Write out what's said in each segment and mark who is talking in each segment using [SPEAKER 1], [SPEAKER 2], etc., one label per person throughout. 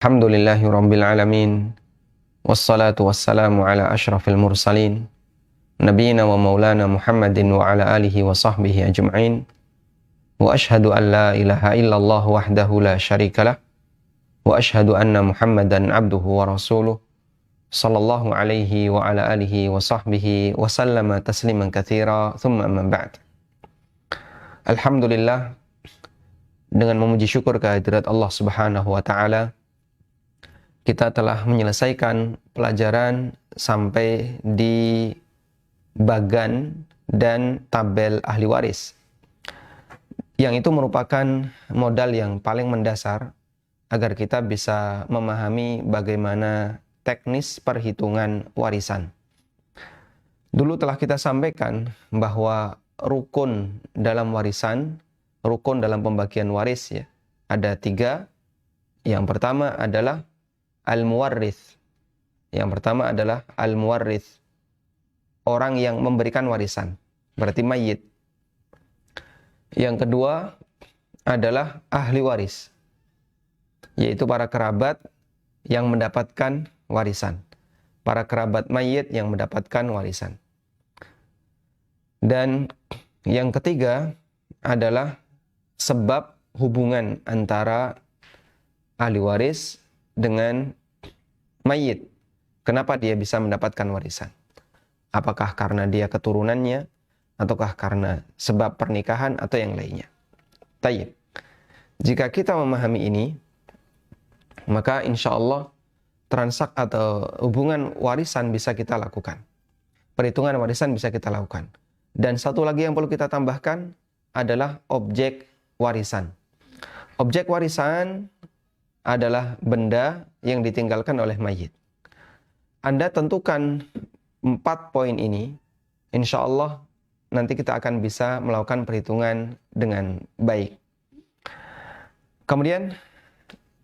[SPEAKER 1] Alhamdulillahi Rabbil Alamin. Wassalatu wassalamu ala ashrafil mursalin Nabiina wa maulana Muhammadin wa ala alihi wa sahbihi ajma'in. Wa ashhadu an la ilaha illallah wahdahu la syarikalah. Wa ashhadu anna Muhammadan abduhu wa rasuluh. Sallallahu alaihi wa ala alihi wa sahbihi wa sallama tasliman katsira. Thumma amma ba'd. Alhamdulillah, dengan memuji syukur kehadirat Allah Subhanahu wa taala, kita telah menyelesaikan pelajaran sampai di bagan dan tabel ahli waris, yang itu merupakan modal yang paling mendasar agar kita bisa memahami bagaimana teknis perhitungan warisan. Dulu telah kita sampaikan bahwa rukun dalam warisan, rukun dalam pembagian waris ya, ada 3. Yang pertama adalah al-muwarrith. Yang pertama adalah al-muwarrith, orang yang memberikan warisan, berarti mayit. Yang kedua adalah ahli waris, yaitu para kerabat yang mendapatkan warisan, para kerabat mayit yang mendapatkan warisan. Dan yang ketiga adalah sebab hubungan antara ahli waris dengan mayit. Kenapa dia bisa mendapatkan warisan? Apakah karena dia keturunannya, ataukah karena sebab pernikahan, atau yang lainnya? Tayyib. Jika kita memahami ini, maka insya Allah transak atau hubungan warisan bisa kita lakukan. Perhitungan warisan bisa kita lakukan. Dan satu lagi yang perlu kita tambahkan adalah objek warisan. Objek warisan adalah benda yang ditinggalkan oleh mayit. Anda tentukan 4 poin ini, insya Allah nanti kita akan bisa melakukan perhitungan dengan baik. Kemudian,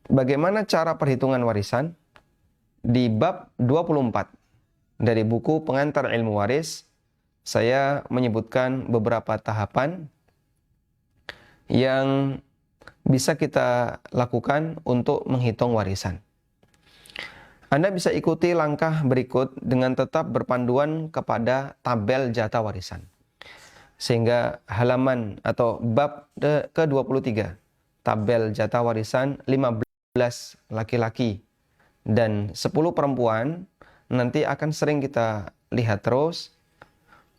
[SPEAKER 1] bagaimana cara perhitungan warisan? Di bab 24 dari buku Pengantar Ilmu Waris, saya menyebutkan beberapa tahapan yang bisa kita lakukan untuk menghitung warisan. Anda bisa ikuti langkah berikut dengan tetap berpanduan kepada tabel jatah warisan. Sehingga halaman atau bab ke-23, tabel jatah warisan 15 laki-laki dan 10 perempuan, nanti akan sering kita lihat terus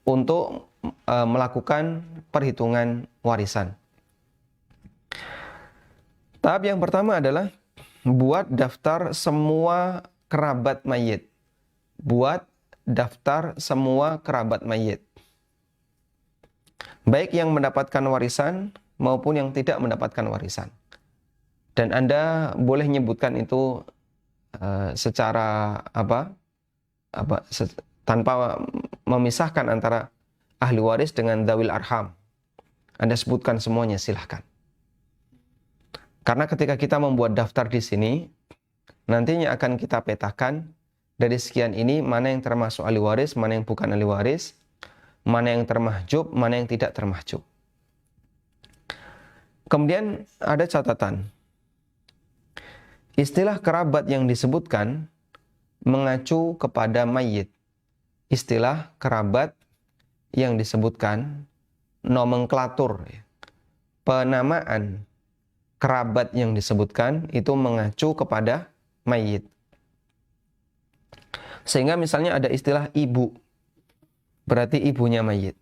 [SPEAKER 1] untuk melakukan perhitungan warisan. Tahap yang pertama adalah buat daftar semua kerabat mayit. Buat daftar semua kerabat mayit, baik yang mendapatkan warisan maupun yang tidak mendapatkan warisan. Dan Anda boleh menyebutkan itu secara tanpa memisahkan antara ahli waris dengan dzawil arham. Anda sebutkan semuanya, silahkan. Karena ketika kita membuat daftar di sini, nantinya akan kita petakan dari sekian ini mana yang termasuk ahli waris, mana yang bukan ahli waris, mana yang termahjub, mana yang tidak termahjub. Kemudian ada catatan. Istilah kerabat yang disebutkan mengacu kepada mayit. Istilah kerabat yang disebutkan, nomenklatur, penamaan kerabat yang disebutkan itu mengacu kepada mayit. Sehingga misalnya ada istilah ibu, berarti ibunya mayit,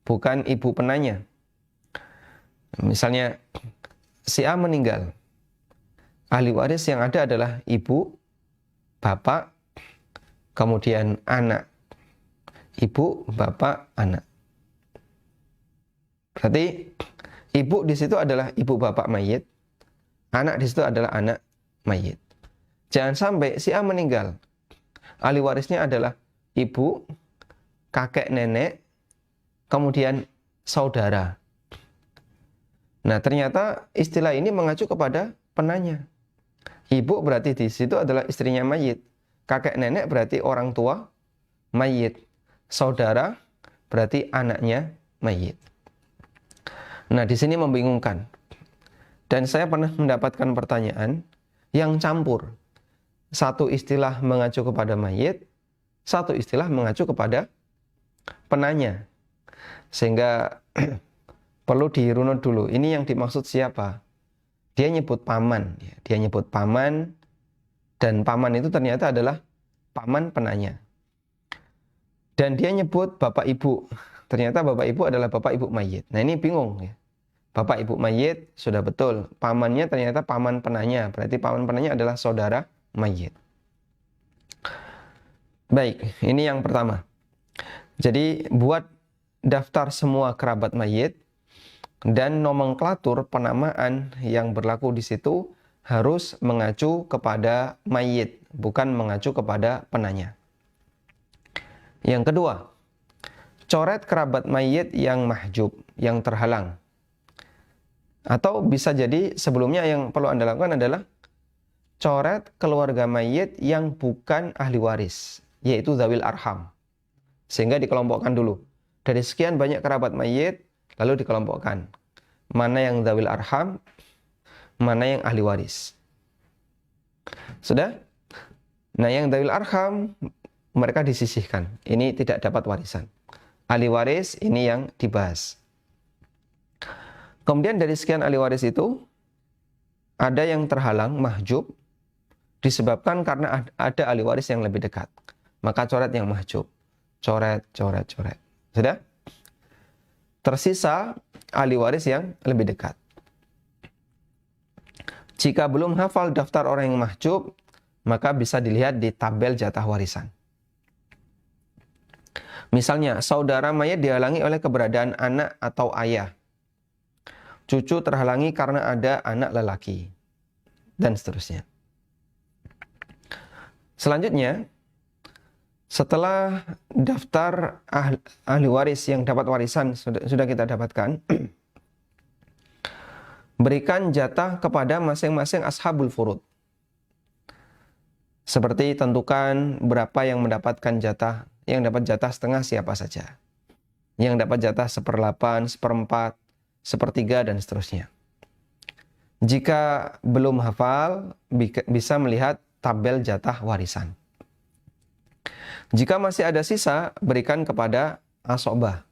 [SPEAKER 1] bukan ibu penanya. Misalnya si A meninggal, ahli waris yang ada adalah ibu, bapak, kemudian anak. Ibu, bapak, anak. Berarti ibu di situ adalah ibu bapak mayit, anak di situ adalah anak mayit. Jangan sampai si A meninggal, ahli warisnya adalah ibu, kakek nenek, kemudian saudara. Nah, ternyata istilah ini mengacu kepada penanya. Ibu berarti di situ adalah istrinya mayit, kakek nenek berarti orang tua mayit, saudara berarti anaknya mayit. Nah, di sini membingungkan. Dan saya pernah mendapatkan pertanyaan, yang campur. Satu istilah mengacu kepada mayit, satu istilah mengacu kepada penanya. Sehingga perlu dirunut dulu, ini yang dimaksud siapa? Dia nyebut paman, dia nyebut paman, dan paman itu ternyata adalah paman penanya. Dan dia nyebut bapak ibu, ternyata bapak ibu adalah bapak ibu mayit. Nah ini bingung ya. Bapak ibu mayit sudah betul, pamannya ternyata paman penanya, berarti paman penanya adalah saudara mayit. Baik, ini yang pertama. Jadi buat daftar semua kerabat mayit dan nomenklatur penamaan yang berlaku di situ harus mengacu kepada mayit, bukan mengacu kepada penanya. Yang kedua, coret kerabat mayit yang mahjub, yang terhalang. Atau bisa jadi sebelumnya yang perlu Anda lakukan adalah coret keluarga mayit yang bukan ahli waris, yaitu zawil arham. Sehingga dikelompokkan dulu. Dari sekian banyak kerabat mayit, lalu dikelompokkan. Mana yang zawil arham, mana yang ahli waris. Sudah? Nah yang zawil arham, mereka disisihkan. Ini tidak dapat warisan. Ahli waris ini yang dibahas. Kemudian dari sekian ahli waris itu, ada yang terhalang, mahjub, disebabkan karena ada ahli waris yang lebih dekat. Maka coret yang mahjub. Coret. Sudah? Tersisa ahli waris yang lebih dekat. Jika belum hafal daftar orang yang mahjub, maka bisa dilihat di tabel jatah warisan. Misalnya, saudara mayit dihalangi oleh keberadaan anak atau ayah. Cucu terhalangi karena ada anak lelaki. Dan seterusnya. Selanjutnya, setelah daftar ahli waris yang dapat warisan sudah kita dapatkan, berikan jatah kepada masing-masing ashabul furud. Seperti tentukan berapa yang mendapatkan jatah, yang dapat jatah setengah siapa saja. Yang dapat jatah 1/8, 1/4, 1/3, dan seterusnya. Jika belum hafal, bisa melihat tabel jatah warisan. Jika masih ada sisa, berikan kepada asobah.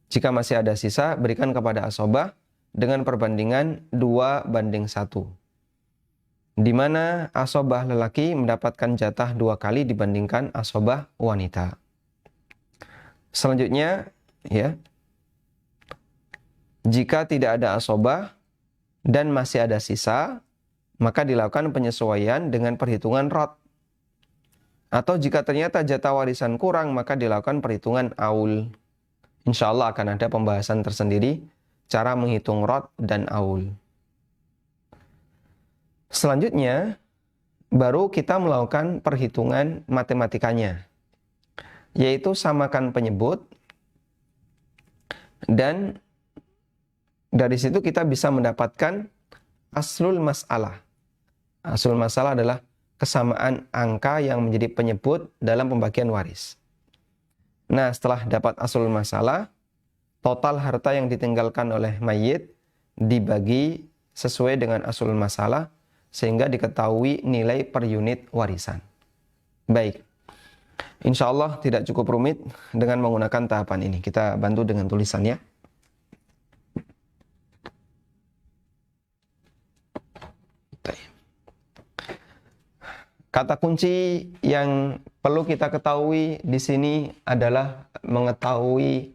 [SPEAKER 1] Jika masih ada sisa, berikan kepada asobah dengan perbandingan 2:1. Di mana asobah lelaki mendapatkan jatah 2 kali dibandingkan asobah wanita. Selanjutnya, ya, jika tidak ada asobah dan masih ada sisa, maka dilakukan penyesuaian dengan perhitungan rot. Atau jika ternyata jatah warisan kurang, maka dilakukan perhitungan aul. Insya Allah akan ada pembahasan tersendiri, cara menghitung rot dan aul. Selanjutnya, baru kita melakukan perhitungan matematikanya, yaitu samakan penyebut, dan dari situ kita bisa mendapatkan aslul masalah. Aslul masalah adalah kesamaan angka yang menjadi penyebut dalam pembagian waris. Nah, setelah dapat aslul masalah, total harta yang ditinggalkan oleh mayit dibagi sesuai dengan aslul masalah, sehingga diketahui nilai per unit warisan. Baik, insya Allah tidak cukup rumit dengan menggunakan tahapan ini. Kita bantu dengan tulisannya. Kata kunci yang perlu kita ketahui di sini adalah mengetahui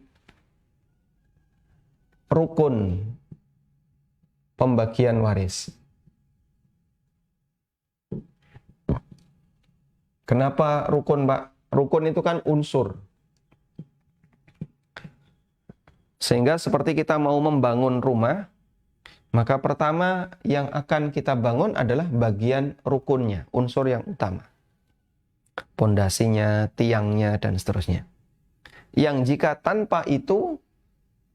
[SPEAKER 1] rukun pembagian waris. Kenapa rukun, Pak? Rukun itu kan unsur. Sehingga seperti kita mau membangun rumah, maka pertama yang akan kita bangun adalah bagian rukunnya, unsur yang utama. Pondasinya, tiangnya, dan seterusnya. Yang jika tanpa itu,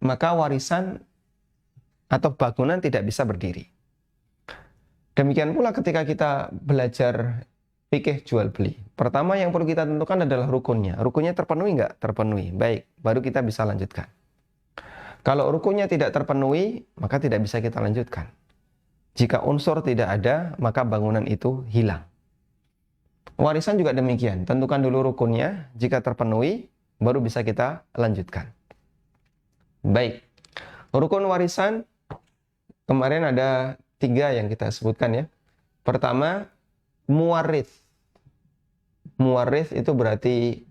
[SPEAKER 1] maka warisan atau bangunan tidak bisa berdiri. Demikian pula ketika kita belajar fikih jual beli. Pertama yang perlu kita tentukan adalah rukunnya. Rukunnya terpenuhi nggak? Terpenuhi. Baik, baru kita bisa lanjutkan. Kalau rukunnya tidak terpenuhi, maka tidak bisa kita lanjutkan. Jika unsur tidak ada, maka bangunan itu hilang. Warisan juga demikian. Tentukan dulu rukunnya. Jika terpenuhi, baru bisa kita lanjutkan. Baik. Rukun warisan, kemarin ada 3 yang kita sebutkan ya. Pertama, muwarith. Muwarith itu berarti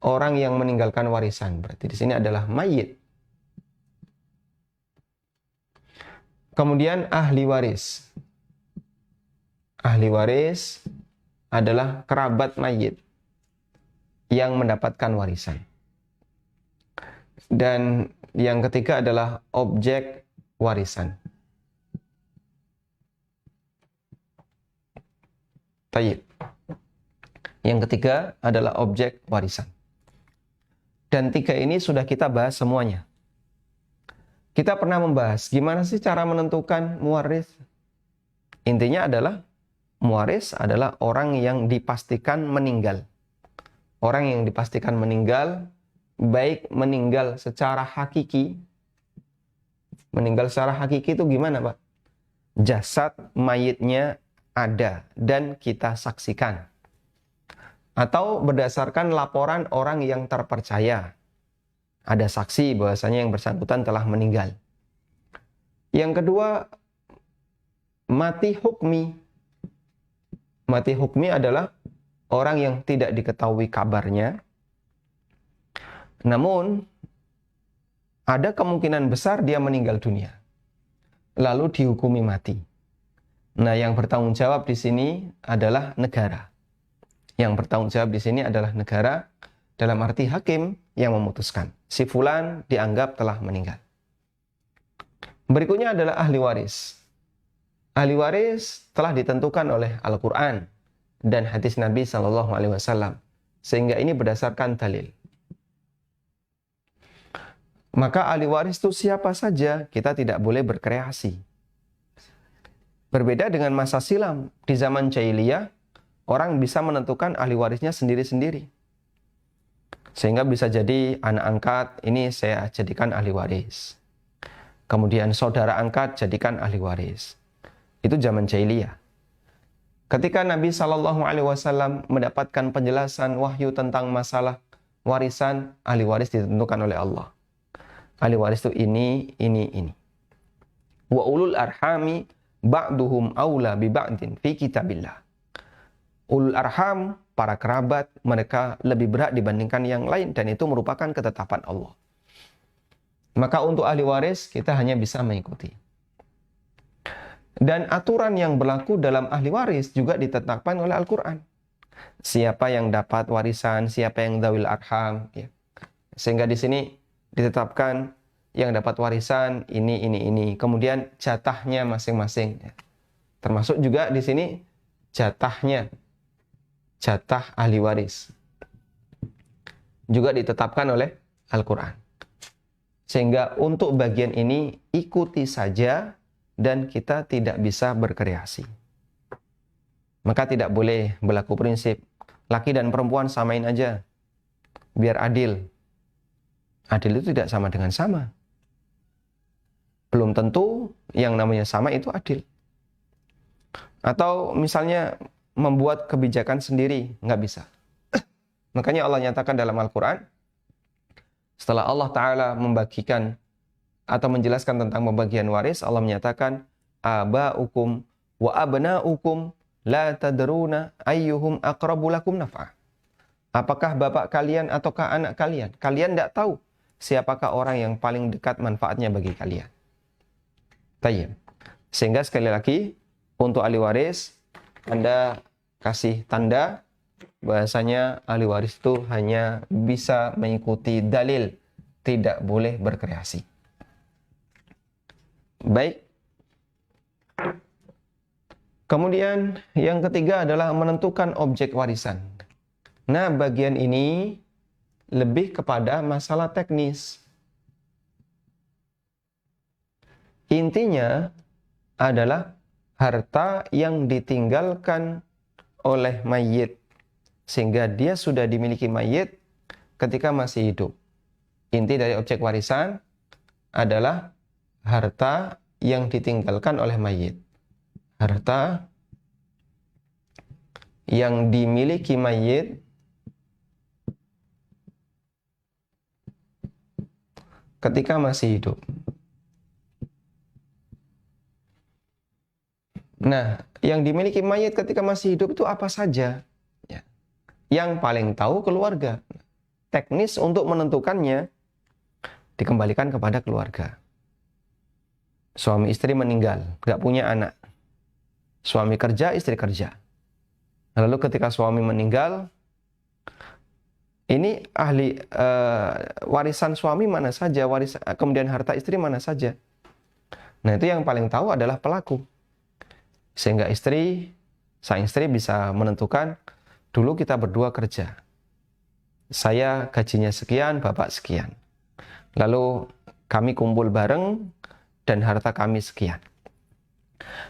[SPEAKER 1] orang yang meninggalkan warisan. Berarti di sini adalah mayit. Kemudian ahli waris. Ahli waris adalah kerabat mayit yang mendapatkan warisan. Dan yang ketiga adalah objek warisan. Tayyib. Yang ketiga adalah objek warisan. Dan 3 ini sudah kita bahas semuanya. Kita pernah membahas gimana sih cara menentukan muwaris. Intinya adalah muwaris adalah orang yang dipastikan meninggal. Orang yang dipastikan meninggal, baik meninggal secara hakiki. Meninggal secara hakiki itu gimana, Pak? Jasad mayitnya ada dan kita saksikan. Atau berdasarkan laporan orang yang terpercaya. Ada saksi bahwasanya yang bersangkutan telah meninggal. Yang kedua, mati hukmi. Mati hukmi adalah orang yang tidak diketahui kabarnya. Namun, ada kemungkinan besar dia meninggal dunia. Lalu dihukumi mati. Nah, yang bertanggung jawab di sini adalah negara. Yang bertanggung jawab di sini adalah negara, dalam arti hakim yang memutuskan. Si fulan dianggap telah meninggal. Berikutnya adalah ahli waris. Ahli waris telah ditentukan oleh Al-Quran dan hadis Nabi SAW. Sehingga ini berdasarkan dalil. Maka ahli waris itu siapa saja, kita tidak boleh berkreasi. Berbeda dengan masa silam. Di zaman jahiliyah, orang bisa menentukan ahli warisnya sendiri-sendiri. Sehingga bisa jadi anak angkat, ini saya jadikan ahli waris. Kemudian saudara angkat, jadikan ahli waris. Itu zaman jahiliyah. Ketika Nabi SAW mendapatkan penjelasan wahyu tentang masalah warisan, ahli waris ditentukan oleh Allah. Ahli waris itu ini. Wa ulul arhami ba'duhum awla bi ba'din fi kitabillah. Ulul arham, para kerabat, mereka lebih berat dibandingkan yang lain, dan itu merupakan ketetapan Allah. Maka untuk ahli waris, kita hanya bisa mengikuti. Dan aturan yang berlaku dalam ahli waris juga ditetapkan oleh Al-Quran. Siapa yang dapat warisan, siapa yang dzawil arham. Ya. Sehingga di sini ditetapkan yang dapat warisan, ini. Kemudian jatahnya masing-masing. Ya. Termasuk juga di sini jatah ahli waris juga ditetapkan oleh Al-Quran. Sehingga untuk bagian ini ikuti saja dan kita tidak bisa berkreasi. Maka tidak boleh berlaku prinsip laki dan perempuan samain aja biar adil. Adil itu tidak sama dengan sama. Belum tentu yang namanya sama itu adil. Atau misalnya membuat kebijakan sendiri, nggak bisa. Makanya Allah nyatakan dalam Al-Quran, setelah Allah Ta'ala membagikan atau menjelaskan tentang pembagian waris, Allah menyatakan, aba'ukum wa abna'ukum la tadruna ayyuhum aqrabu lakum naf'a. Apakah bapak kalian ataukah anak kalian? Kalian tidak tahu siapakah orang yang paling dekat manfaatnya bagi kalian. Tayyib. Sehingga sekali lagi, untuk ahli waris, Anda kasih tanda bahasanya ahli waris itu hanya bisa mengikuti dalil, tidak boleh berkreasi. Baik. Kemudian yang ketiga adalah menentukan objek warisan. Nah, bagian ini lebih kepada masalah teknis. Intinya adalah harta yang ditinggalkan oleh mayit, sehingga dia sudah dimiliki mayit ketika masih hidup. Inti dari objek warisan adalah harta yang ditinggalkan oleh mayit. harta yang dimiliki mayit ketika masih hidup. Nah, yang dimiliki mayit ketika masih hidup itu apa saja? Ya. Yang paling tahu keluarga. Teknis untuk menentukannya dikembalikan kepada keluarga. Suami istri meninggal, nggak punya anak. Suami kerja, istri kerja. Lalu ketika suami meninggal, ini ahli warisan suami mana saja, kemudian harta istri mana saja. Nah, itu yang paling tahu adalah pelaku. Sehingga sang istri bisa menentukan, dulu kita berdua kerja. Saya gajinya sekian, bapak sekian. Lalu kami kumpul bareng dan harta kami sekian.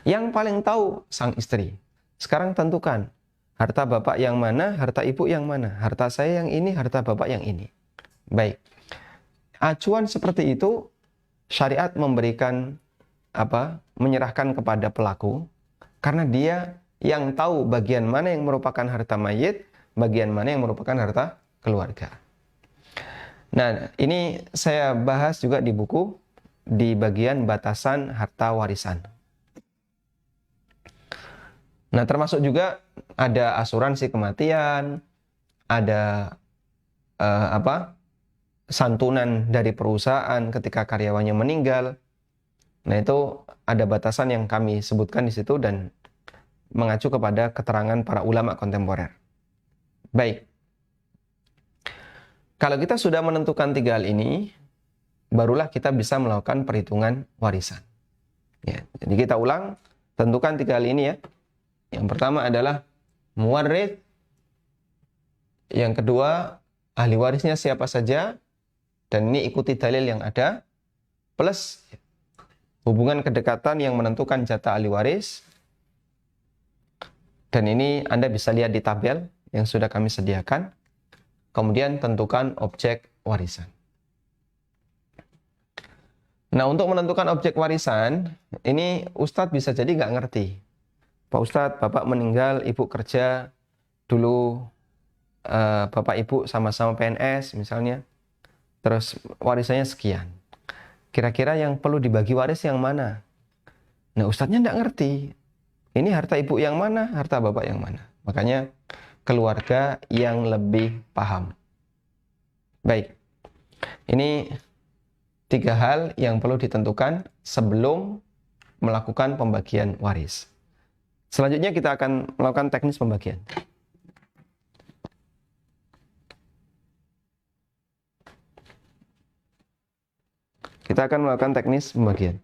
[SPEAKER 1] Yang paling tahu sang istri. Sekarang tentukan, harta bapak yang mana, harta ibu yang mana. Harta saya yang ini, harta bapak yang ini. Baik. Acuan seperti itu, syariat memberikan menyerahkan kepada pelaku, karena dia yang tahu bagian mana yang merupakan harta mayit, bagian mana yang merupakan harta keluarga. Nah, ini saya bahas juga di buku, di bagian batasan harta warisan. Nah, termasuk juga ada asuransi kematian, ada santunan dari perusahaan ketika karyawannya meninggal. Nah, itu ada batasan yang kami sebutkan di situ dan mengacu kepada keterangan para ulama kontemporer. Baik. Kalau kita sudah menentukan 3 hal ini, barulah kita bisa melakukan perhitungan warisan. Ya, jadi kita ulang, tentukan 3 hal ini ya. Yang pertama adalah muwarrid. Yang kedua, ahli warisnya siapa saja. Dan ini ikuti dalil yang ada. Plus hubungan kedekatan yang menentukan jatah ahli waris. Dan ini Anda bisa lihat di tabel yang sudah kami sediakan. Kemudian tentukan objek warisan. Nah, untuk menentukan objek warisan, ini Ustadz bisa jadi nggak ngerti. Pak Ustadz, Bapak meninggal, Ibu kerja, dulu Bapak Ibu sama-sama PNS misalnya, terus warisannya sekian. Kira-kira yang perlu dibagi waris yang mana? Nah, Ustadznya nggak ngerti. Ini harta ibu yang mana, harta bapak yang mana. Makanya keluarga yang lebih paham. Baik, ini 3 hal yang perlu ditentukan sebelum melakukan pembagian waris. Selanjutnya kita akan melakukan teknis pembagian. Kita akan melakukan teknis pembagian.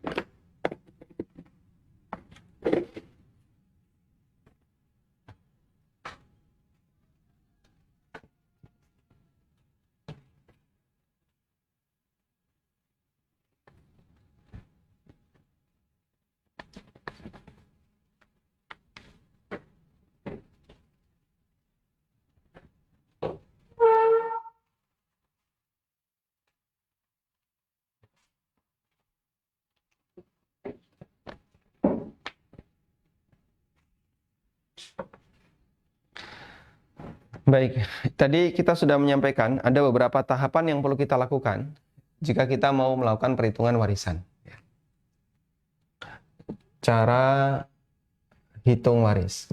[SPEAKER 1] Baik, tadi kita sudah menyampaikan ada beberapa tahapan yang perlu kita lakukan jika kita mau melakukan perhitungan warisan. Cara hitung waris.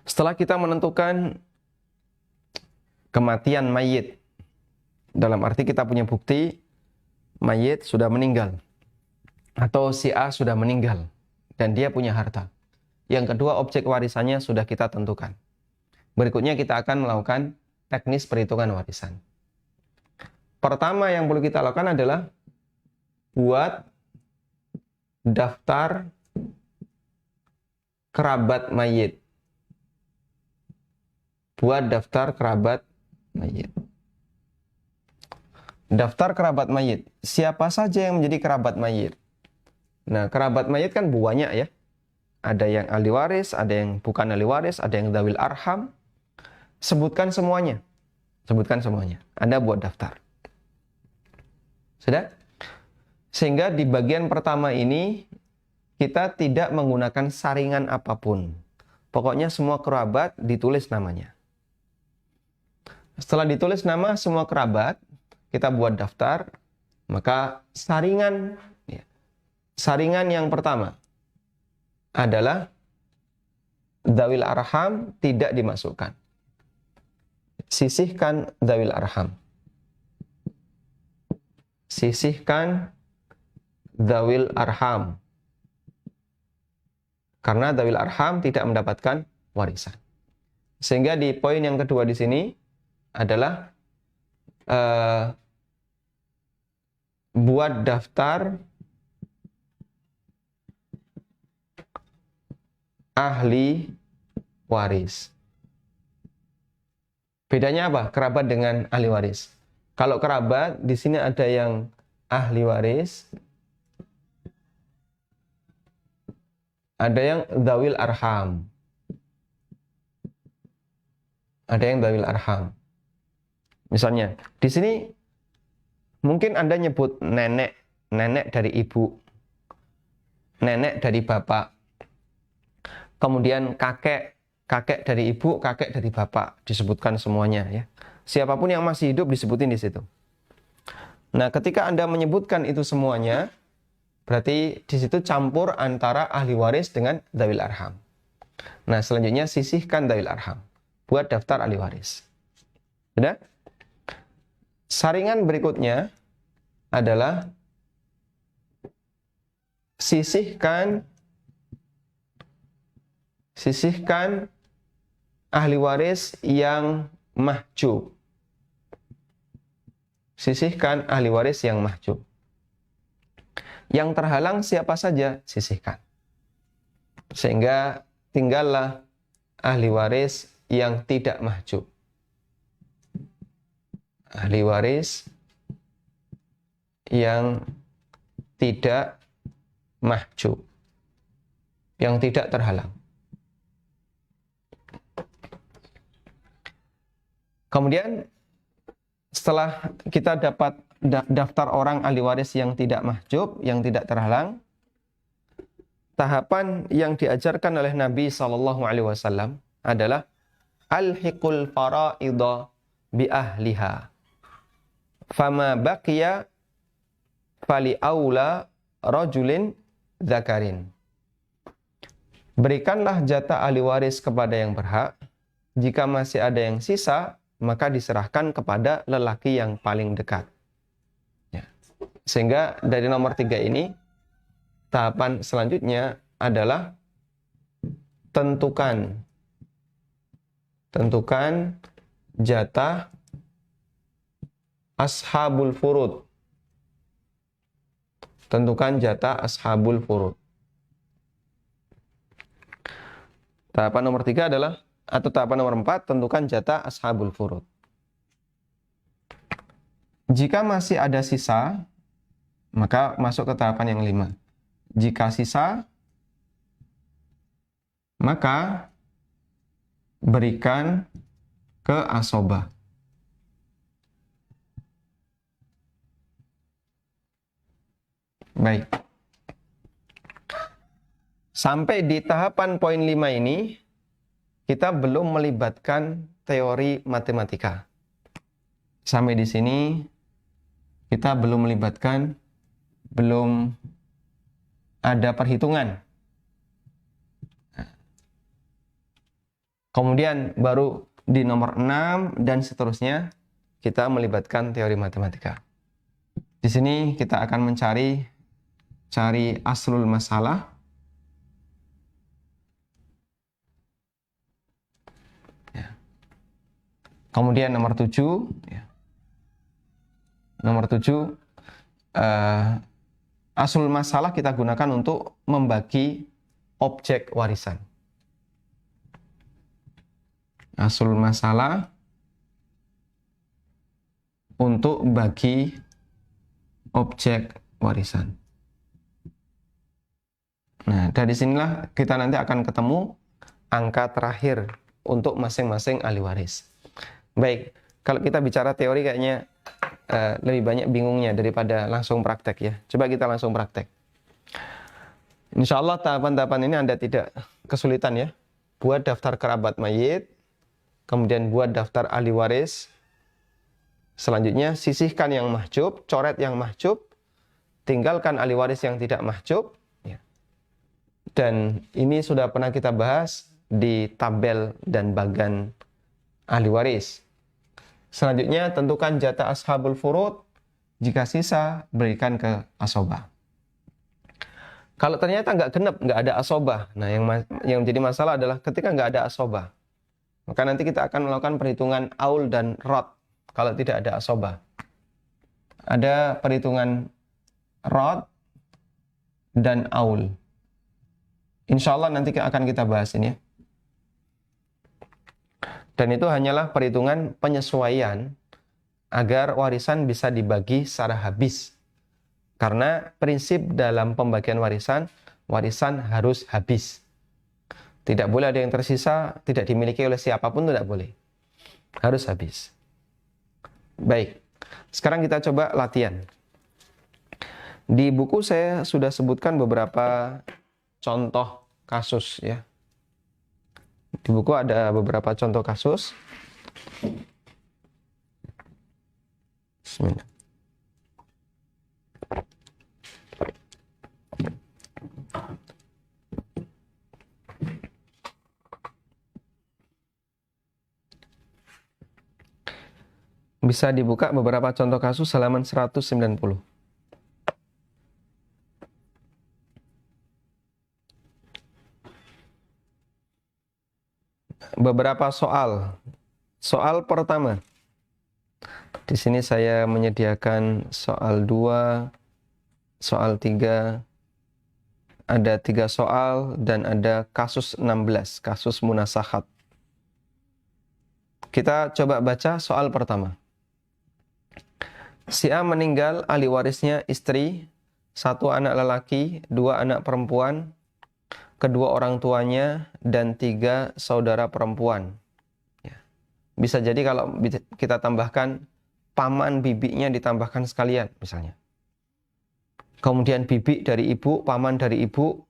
[SPEAKER 1] Setelah kita menentukan kematian mayit, dalam arti kita punya bukti mayit sudah meninggal, atau si A sudah meninggal, dan dia punya harta. Yang kedua, objek warisannya sudah kita tentukan. Berikutnya kita akan melakukan teknis perhitungan warisan. Pertama yang perlu kita lakukan adalah buat daftar kerabat mayit. Buat daftar kerabat mayit. Daftar kerabat mayit. Siapa saja yang menjadi kerabat mayit? Nah, kerabat mayit kan banyak ya. Ada yang ahli waris, ada yang bukan ahli waris, ada yang dzawil arham. Sebutkan semuanya. Sebutkan semuanya. Anda buat daftar. Sudah? Sehingga di bagian pertama ini kita tidak menggunakan saringan apapun. Pokoknya semua kerabat ditulis namanya. Setelah ditulis nama semua kerabat, kita buat daftar, maka saringan yang pertama adalah dzawil arham tidak dimasukkan. Sisihkan dzawil arham. Sisihkan dzawil arham. Karena dzawil arham tidak mendapatkan warisan. Sehingga di poin yang kedua di sini adalah buat daftar ahli waris. Bedanya apa? Kerabat dengan ahli waris. Kalau kerabat, di sini ada yang ahli waris, ada yang dzawil arham. Ada yang dzawil arham. Misalnya, di sini mungkin Anda nyebut nenek dari ibu, nenek dari bapak, kemudian kakek dari ibu, kakek dari bapak, disebutkan semuanya ya. Siapapun yang masih hidup disebutin di situ. Nah, ketika Anda menyebutkan itu semuanya, berarti di situ campur antara ahli waris dengan dzawil arham. Nah, selanjutnya sisihkan dzawil arham. Buat daftar ahli waris. Sudah? Saringan berikutnya adalah sisihkan ahli waris yang mahjub. Sisihkan ahli waris yang mahjub. Yang terhalang siapa saja, sisihkan. Sehingga tinggallah ahli waris yang tidak mahjub. Ahli waris yang tidak mahjub, yang tidak terhalang. Kemudian setelah kita dapat daftar orang ahli waris yang tidak mahjub, yang tidak terhalang, tahapan yang diajarkan oleh Nabi SAW adalah alhiqul faraidha bi ahliha. Fama baqiya fali aula rajulin dzakarin. Berikanlah jatah ahli waris kepada yang berhak. Jika masih ada yang sisa, maka diserahkan kepada lelaki yang paling dekat. Ya. Sehingga dari nomor 3 ini, tahapan selanjutnya adalah tentukan jatah ashabul furud. Tentukan jatah ashabul furud. Tahapan nomor 3 adalah, atau tahapan nomor 4, tentukan jatah ashabul furud. Jika masih ada sisa, maka masuk ke tahapan yang 5. Jika sisa, maka berikan ke asobah. Baik. Sampai di tahapan poin 5 ini, kita belum melibatkan teori matematika. Sampai di sini, kita belum ada perhitungan. Kemudian baru di nomor 6 dan seterusnya, kita melibatkan teori matematika. Di sini kita akan cari aslul masalah. Ya. Kemudian nomor 7. Ya. Nomor 7, aslul masalah kita gunakan untuk membagi objek warisan. Aslul masalah untuk bagi objek warisan. Nah, dari sinilah kita nanti akan ketemu angka terakhir untuk masing-masing ahli waris. Baik, kalau kita bicara teori kayaknya lebih banyak bingungnya daripada langsung praktek ya. Coba kita langsung praktek. Insya Allah tahapan-tahapan ini Anda tidak kesulitan ya. Buat daftar kerabat mayit, kemudian buat daftar ahli waris. Selanjutnya sisihkan yang mahjub, coret yang mahjub, tinggalkan ahli waris yang tidak mahjub. Ya. Dan ini sudah pernah kita bahas di tabel dan bagan ahli waris. Selanjutnya tentukan jatah ashabul furud, jika sisa berikan ke asobah. Kalau ternyata nggak genep, nggak ada asobah, nah yang menjadi masalah adalah ketika nggak ada asobah, maka nanti kita akan melakukan perhitungan aul dan rod kalau tidak ada asobah. Ada perhitungan rod dan aul. Insya Allah nanti akan kita bahas ini ya. Dan itu hanyalah perhitungan penyesuaian agar warisan bisa dibagi secara habis. Karena prinsip dalam pembagian warisan harus habis. Tidak boleh ada yang tersisa, tidak dimiliki oleh siapapun, tidak boleh. Harus habis. Baik, sekarang kita coba latihan. Di buku saya sudah sebutkan beberapa contoh kasus ya. Di buku ada beberapa contoh kasus. Bismillah. Bisa dibuka beberapa contoh kasus halaman 190. Beberapa soal. Soal pertama. Di sini saya menyediakan soal 2, soal 3, ada 3 soal dan ada kasus 16, kasus munasakhat. Kita coba baca soal pertama. Si A meninggal, ahli warisnya istri, 1 anak lelaki, 2 anak perempuan, kedua orang tuanya, dan 3 saudara perempuan. Ya. Bisa jadi kalau kita tambahkan paman bibinya ditambahkan sekalian misalnya. Kemudian bibi dari ibu, paman dari ibu.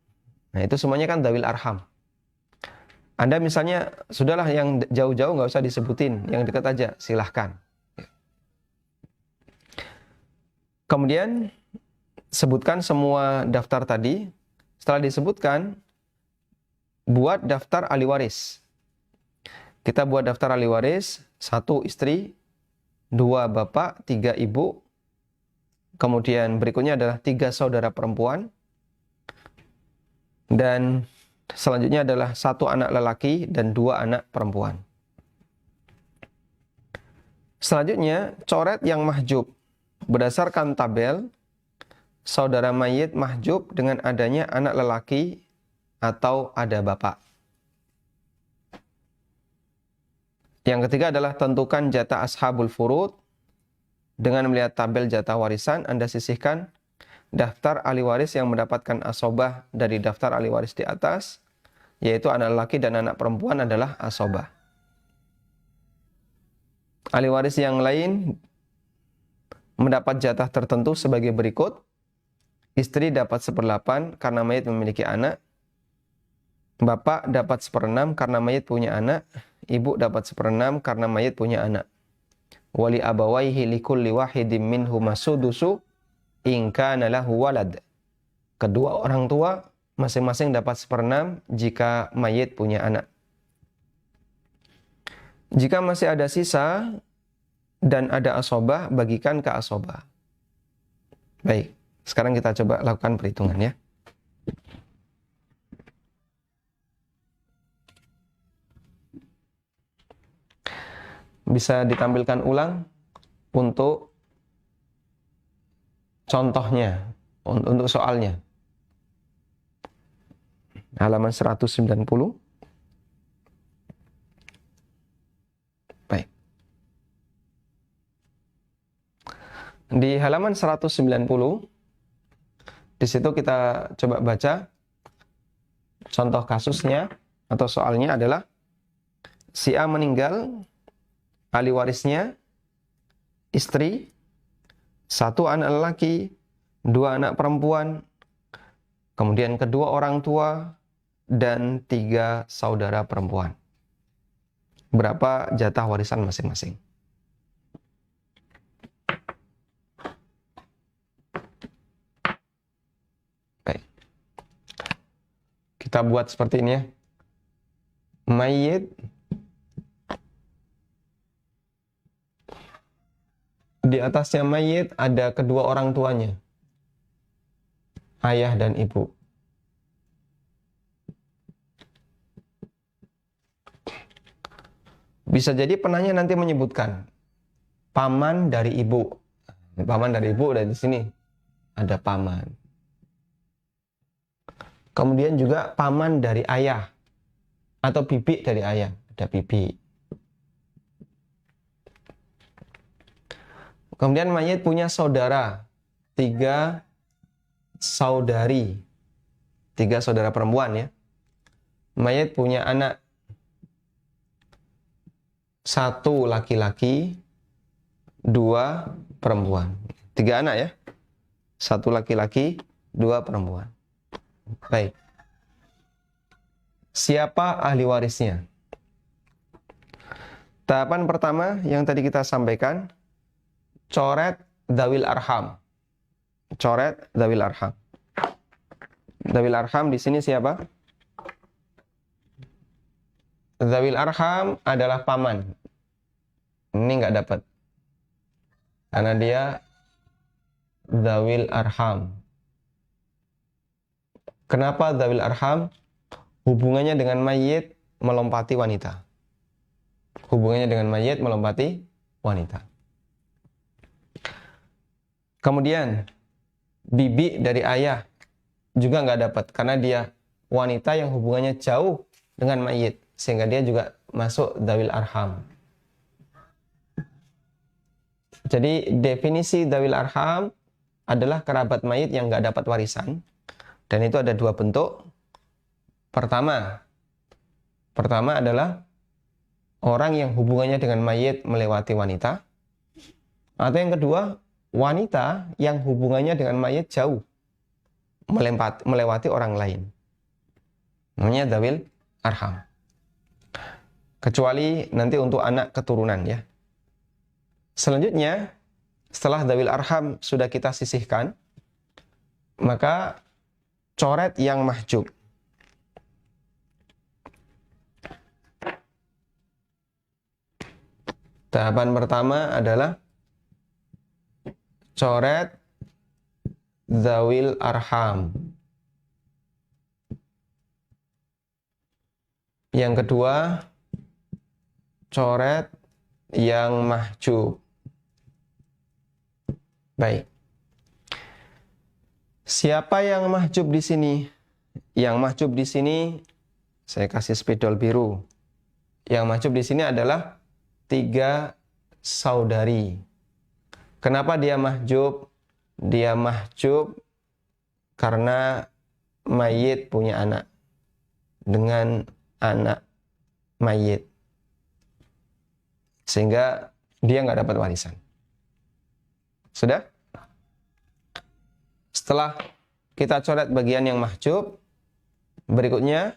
[SPEAKER 1] Nah itu semuanya kan dawil arham. Anda misalnya, sudahlah yang jauh-jauh nggak usah disebutin, yang dekat aja silahkan. Kemudian sebutkan semua daftar tadi. Setelah disebutkan, buat daftar ahli waris. Kita buat daftar ahli waris, 1 istri, 2 bapak, 3 ibu. Kemudian berikutnya adalah 3 saudara perempuan. Dan selanjutnya adalah 1 anak lelaki dan 2 anak perempuan. Selanjutnya, coret yang mahjub. Berdasarkan tabel, saudara mayit mahjub dengan adanya anak lelaki atau ada bapak. Yang ketiga adalah tentukan jatah ashabul furud. Dengan melihat tabel jatah warisan, Anda sisihkan daftar ahli waris yang mendapatkan asobah dari daftar ahli waris di atas, yaitu anak lelaki dan anak perempuan adalah asobah. Ahli waris yang lain mendapat jatah tertentu sebagai berikut. Istri dapat 1/8 karena mayit memiliki anak. Bapak dapat 1/6 karena mayit punya anak. Ibu dapat 1/6 karena mayit punya anak. Wali abawaihi likulli wahidin minhuma sudusu in kana lahu walad. Kedua orang tua masing-masing dapat 1/6 jika mayit punya anak. Jika masih ada sisa dan ada asobah, bagikan ke asobah. Baik, sekarang kita coba lakukan perhitungan ya. Bisa ditampilkan ulang untuk contohnya, untuk soalnya. Halaman 190. Baik. Di halaman 190, di situ kita coba baca contoh kasusnya atau soalnya adalah si A meninggal, ahli warisnya istri, 1 anak laki, 2 anak perempuan, kemudian kedua orang tua, dan 3 saudara perempuan. Berapa jatah warisan masing-masing? Baik. Kita buat seperti ini ya. Mayyit di atasnya mayit ada kedua orang tuanya, ayah dan ibu. Bisa jadi penanya nanti menyebutkan paman dari ibu. Paman dari ibu dari sini ada paman. Kemudian juga paman dari ayah atau bibi dari ayah, ada bibi. Kemudian mayit punya saudara, 3 saudari, 3 saudara perempuan ya. Mayit punya anak, 1 laki-laki, 2 perempuan. 3 anak ya. 1 laki-laki, 2 perempuan. Baik. Siapa ahli warisnya? Tahapan pertama yang tadi kita sampaikan, coret dzawil arham. Coret dzawil arham. Dzawil arham di sini siapa? Dzawil arham adalah paman. Ini nggak dapat. Karena dia dzawil arham. Kenapa dzawil arham? Hubungannya dengan mayit melompati wanita. Hubungannya dengan mayit melompati wanita. Kemudian bibi dari ayah juga nggak dapat karena dia wanita yang hubungannya jauh dengan mayit, sehingga dia juga masuk dzawil arham. Jadi definisi dzawil arham adalah kerabat mayit yang nggak dapat warisan, dan itu ada 2 bentuk. Pertama adalah orang yang hubungannya dengan mayit melewati wanita, atau yang kedua wanita yang hubungannya dengan mayit jauh melewati orang lain. Namanya dzawil arham. Kecuali nanti untuk anak keturunan ya. Selanjutnya, setelah dzawil arham sudah kita sisihkan, maka coret yang mahjub. Tahapan pertama adalah coret dzawil arham. Yang kedua, coret yang mahjub. Baik. Siapa yang mahjub di sini? Yang mahjub di sini saya kasih spidol biru. Yang mahjub di sini adalah 3 saudari. Kenapa dia mahjub? Dia mahjub karena mayit punya anak dengan anak mayit, sehingga dia nggak dapat warisan. Sudah? Setelah kita coret bagian yang mahjub, berikutnya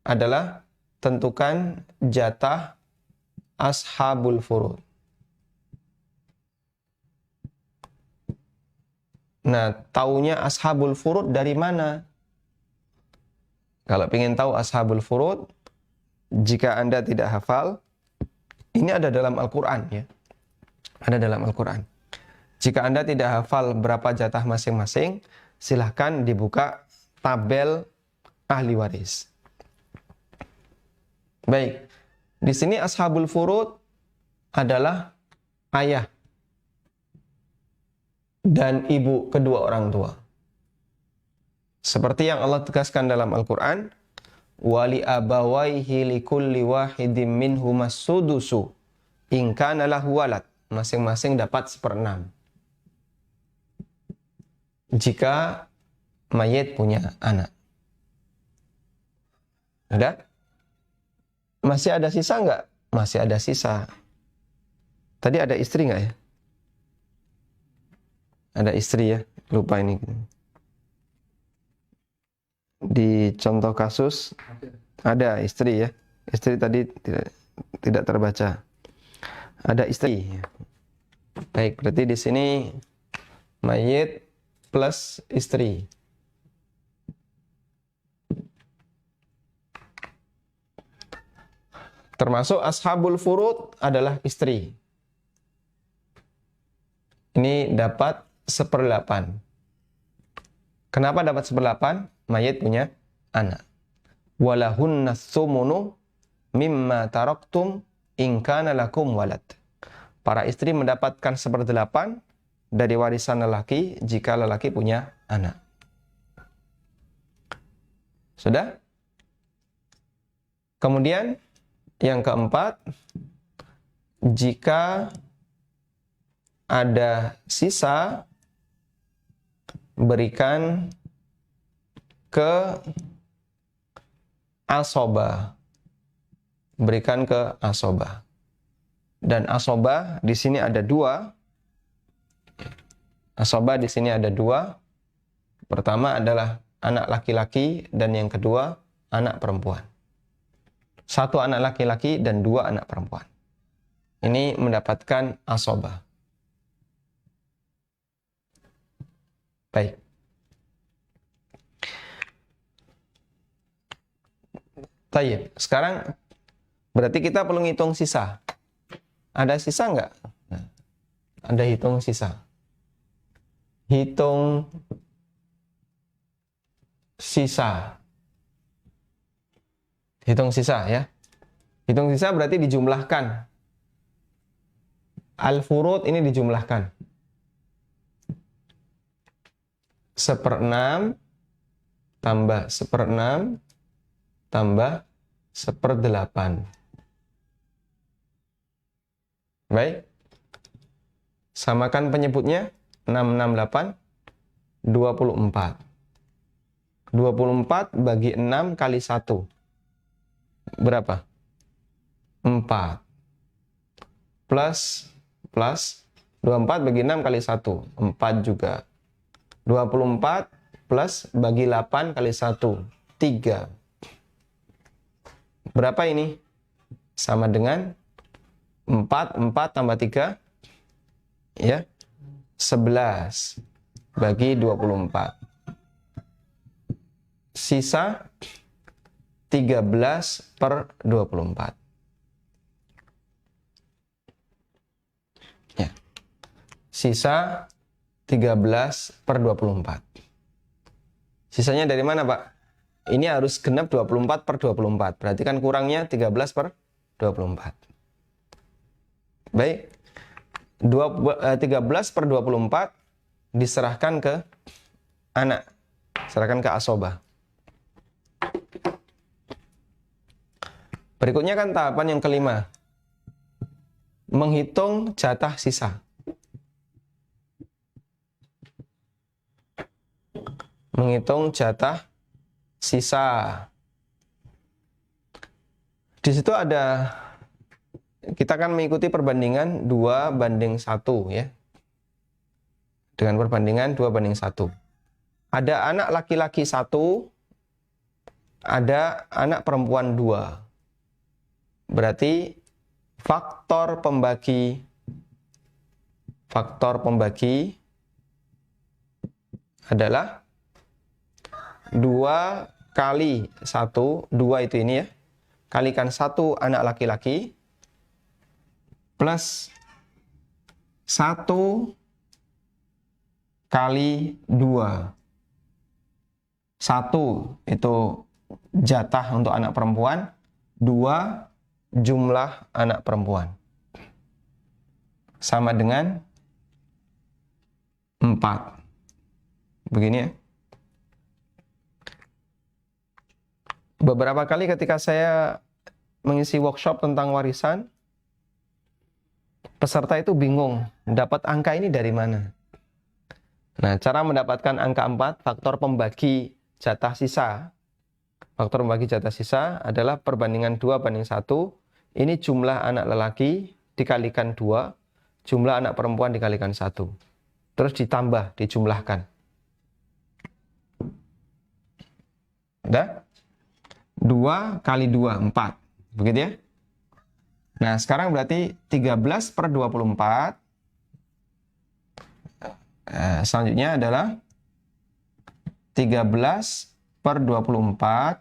[SPEAKER 1] adalah tentukan jatah ashabul furud. Nah, taunya ashabul furud dari mana? Kalau ingin tahu ashabul furud, jika Anda tidak hafal, ini ada dalam Al-Quran ya. Ada dalam Al-Quran. Jika Anda tidak hafal berapa jatah masing-masing, silahkan dibuka tabel ahli waris. Baik. Di sini ashabul furud adalah ayah dan ibu kedua orang tua. Seperti yang Allah tegaskan dalam Al-Quran, wali abawaihi likulli wahidim minhumas sudusu in kana lahu walad. Masing-masing dapat 1/6. Jika mayit punya anak. Ada? Masih ada sisa nggak? Masih ada sisa. Tadi ada istri nggak ya? Ada istri ya, lupa ini. Di contoh kasus ada istri ya. Istri tadi tidak terbaca. Ada istri. Baik, berarti di sini mayit plus istri. Termasuk ashabul furud adalah istri. Ini dapat 1/8. Kenapa dapat 1/8? Mayit punya anak. Walahunna tsumunu mimma taraktum in kana lakum walad. Para istri mendapatkan 1/8 dari warisan lelaki jika lelaki punya anak. Sudah? Kemudian yang keempat, jika ada sisa, berikan ke asobah. Berikan ke asobah. Dan asobah di sini ada 2. Asobah di sini ada 2. Pertama adalah anak laki-laki dan yang kedua anak perempuan. 1 anak laki-laki dan 2 anak perempuan. Ini mendapatkan asobah. Baik. Tayyib. Sekarang berarti kita perlu ngitung sisa. Ada sisa nggak? Nah, ada hitung sisa. Hitung sisa. Hitung sisa ya. Hitung sisa berarti dijumlahkan. Al-furud ini dijumlahkan. 1/6 tambah 1/6 tambah 1/8. Baik. Samakan penyebutnya. 668 24. 24 bagi 6 kali 1. Berapa? 4. Plus 24 bagi 6 kali 1. 4 juga. 24 plus bagi 8 kali 1. 3. Berapa ini? Sama dengan 4 tambah 3. Ya. 11 bagi 24. Sisa 13/24. Ya. Sisa 13/24. Sisanya dari mana, Pak? Ini harus genap 24/24. Berarti kan kurangnya 13/24. Baik. 13/24 diserahkan ke anak. Serahkan ke asobah. Berikutnya kan tahapan yang kelima. Menghitung jatah sisa. Menghitung jatah sisa. Di situ ada, kita akan mengikuti perbandingan 2/1 ya. Dengan perbandingan 2/1. Ada anak laki-laki 1, ada anak perempuan 2. Berarti faktor pembagi adalah 2 kali 1, 2 itu ini ya, kalikan 1 anak laki-laki, plus 1 kali 2. 1 itu jatah untuk anak perempuan, 2 jumlah anak perempuan. Sama dengan 4. Begini ya. Beberapa kali ketika saya mengisi workshop tentang warisan, peserta itu bingung, dapat angka ini dari mana? Nah, cara mendapatkan angka 4, faktor pembagi jatah sisa. Faktor pembagi jatah sisa adalah perbandingan 2/1. Ini jumlah anak lelaki dikalikan 2, jumlah anak perempuan dikalikan 1. terus ditambah, dijumlahkan. Udah? 2 kali 2, 4. Begitu ya? Nah, sekarang berarti 13 per 24. Selanjutnya adalah 13 per 24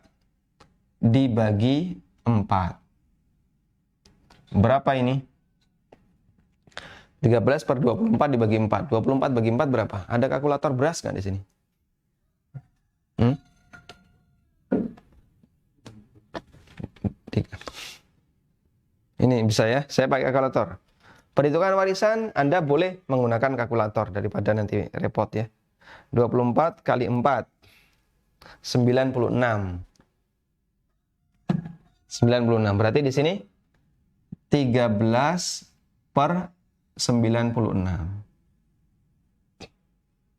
[SPEAKER 1] dibagi 4. Berapa ini? 13 per 24 dibagi 4. 24 bagi 4 berapa? Ada kalkulator beras nggak di sini? Ini bisa ya, saya pakai kalkulator. Perhitungan warisan Anda boleh menggunakan kalkulator daripada nanti repot ya. 24 kali 4, 96. 96. Berarti di sini 13 per 96.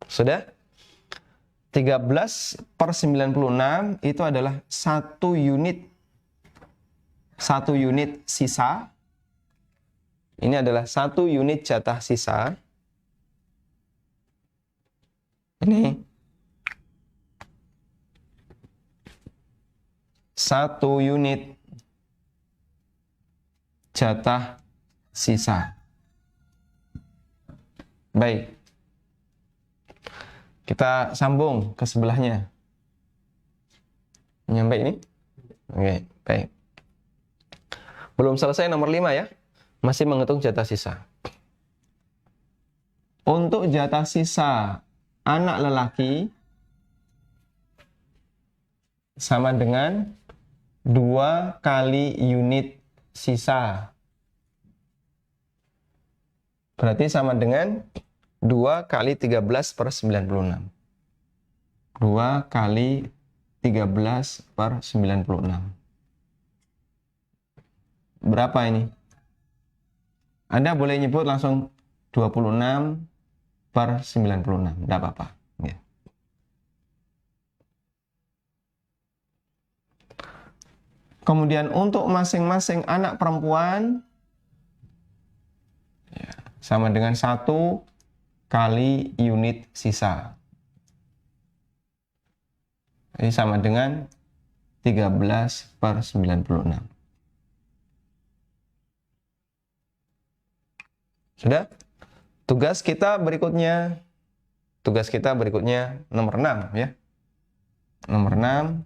[SPEAKER 1] Sudah? 13 per 96 itu adalah 1 unit. 1 unit sisa. Ini adalah 1 unit jatah sisa. Ini 1 unit jatah sisa. Baik. Kita sambung ke sebelahnya. Nyampe ini? Oke, baik. Belum selesai nomor 5 ya. Masih menghitung jatah sisa. Untuk jatah sisa anak lelaki sama dengan 2 kali unit sisa. Berarti sama dengan 2 kali 13 per 96. 2 kali 13 per 96. Berapa ini? Anda boleh nyebut langsung 26 per 96. Tidak apa-apa. Ya. Kemudian untuk masing-masing anak perempuan ya, sama dengan 1 kali unit sisa. Ini sama dengan 13 per 96. Sudah? Tugas kita berikutnya nomor 6 ya. Nomor 6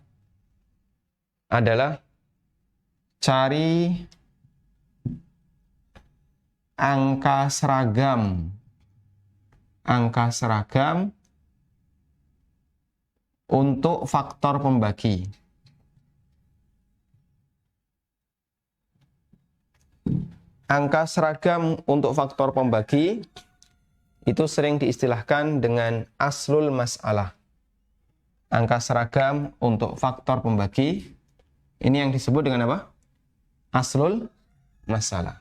[SPEAKER 1] adalah cari angka seragam. Angka seragam untuk faktor pembagi. Angka seragam untuk faktor pembagi itu sering diistilahkan dengan aslul mas'alah. Angka seragam untuk faktor pembagi ini yang disebut dengan apa? Aslul masalah.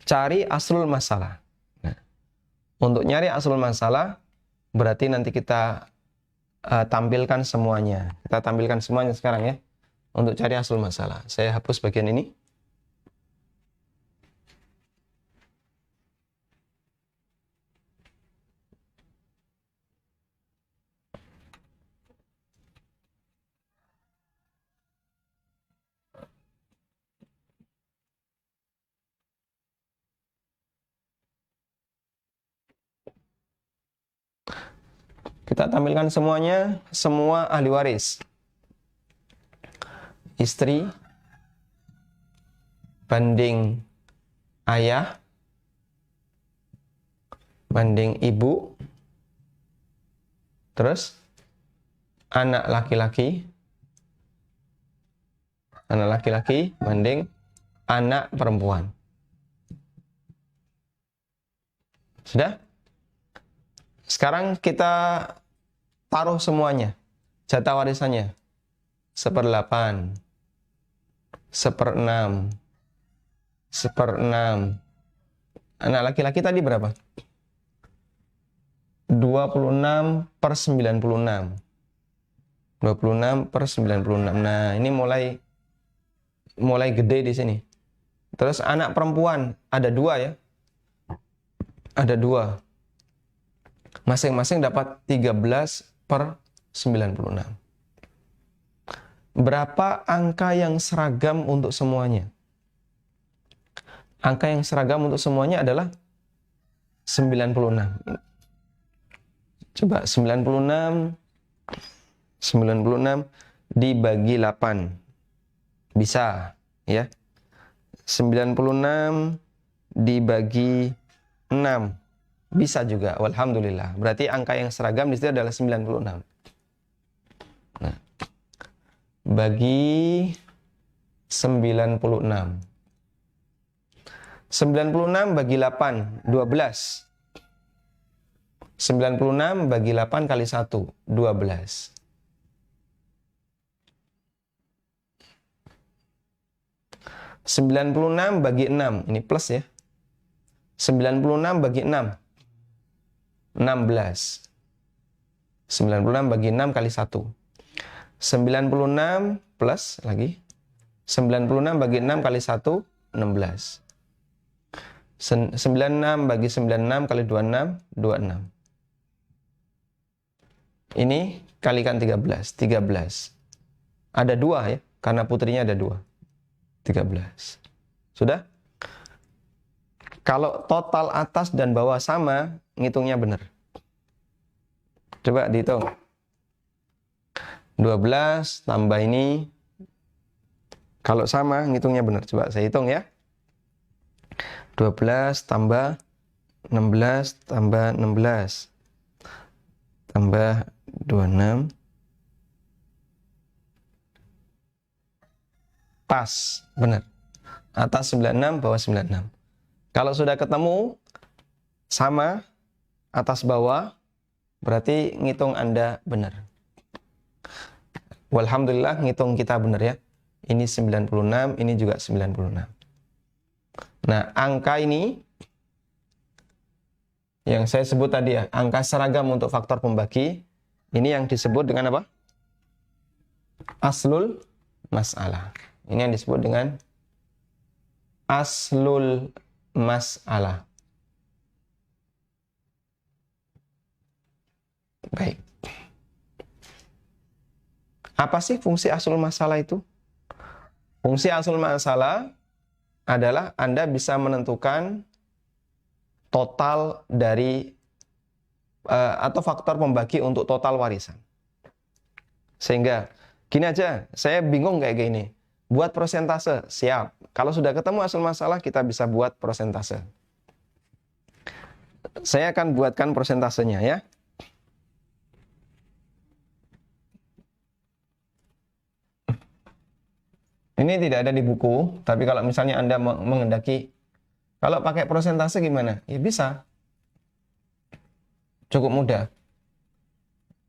[SPEAKER 1] Cari aslul masalah. Nah, untuk nyari aslul masalah berarti nanti kita tampilkan semuanya. Kita tampilkan semuanya sekarang ya. Untuk cari aslul masalah. Saya hapus bagian ini. Kita tampilkan semuanya, semua ahli waris. Istri banding ayah, banding ibu, terus anak laki-laki banding anak perempuan. Sudah? Sekarang kita taruh semuanya, jatah warisannya. 1/8, 1/6, 1/6. Anak laki-laki tadi berapa? 26 per 96. 26 per 96. Nah, ini mulai gede di sini. Terus anak perempuan ada 2 ya. Ada 2. Masing-masing dapat 13/96. Berapa angka yang seragam untuk semuanya? Angka yang seragam untuk semuanya adalah 96. Coba 96 dibagi 8. Bisa, ya. 96 dibagi 6. Bisa juga, walhamdulillah. Berarti angka yang seragam di situ adalah 96. Nah, bagi 96. 96 bagi 8, 12. 96 bagi 8 kali 1, 12. 96 bagi 6, ini plus ya. 96 bagi 6, 16. 96 bagi 6 kali 1. 96 plus lagi. 96 bagi 6 kali 1, 16. 96 bagi 96 kali 26, 26. Ini kalikan 13, 13. Ada 2 ya, karena putrinya ada 2. 13. Sudah? Kalau total atas dan bawah sama, ngitungnya benar. Coba dihitung. 12 tambah ini. Kalau sama, ngitungnya benar. Coba saya hitung ya. 12 tambah 16 tambah 16 tambah 26. Pas, benar. Atas 96, bawah 96. Kalau sudah ketemu sama atas bawah, berarti ngitung Anda benar. Walhamdulillah ngitung kita benar ya. Ini 96, ini juga 96. Nah, angka ini yang saya sebut tadi ya, angka seragam untuk faktor pembagi, ini yang disebut dengan apa? Aslul mas'alah. Ini yang disebut dengan aslul mas'alah. Baik. Apa sih fungsi aslul masalah itu? Fungsi aslul masalah adalah Anda bisa menentukan total dari atau faktor pembagi untuk total warisan. Sehingga gini aja, saya bingung kayak gini. Buat persentase, siap. Kalau sudah ketemu aslul masalah, kita bisa buat persentase. Saya akan buatkan persentasenya ya. Ini tidak ada di buku, tapi kalau misalnya Anda menghendaki, kalau pakai persentase gimana? Ya bisa. Cukup mudah.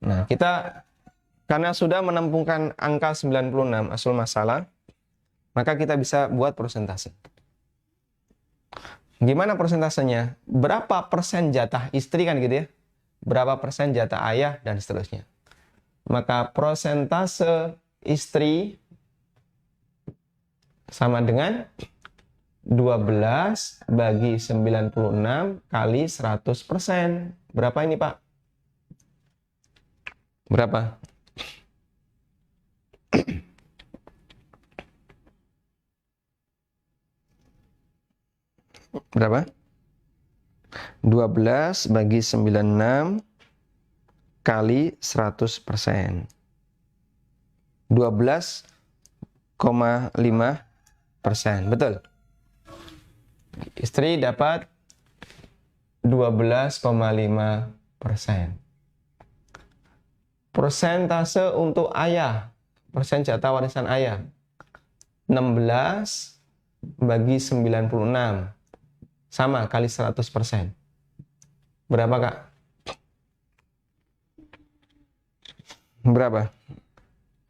[SPEAKER 1] Nah, kita karena sudah menemukan angka 96 aslul masalah, maka kita bisa buat persentase. Gimana persentasenya? Berapa persen jatah istri kan gitu ya? Berapa persen jatah ayah dan seterusnya. Maka persentase istri sama dengan 12 bagi 96 kali 100%. Berapa ini, Pak? Berapa? Berapa? 12 bagi 96 kali 100%. 12,5%. Betul. Istri dapat 12,5%. Persentase untuk ayah, persen jatah warisan ayah, 16 bagi 96 sama kali 100%. Berapa, Kak? Berapa?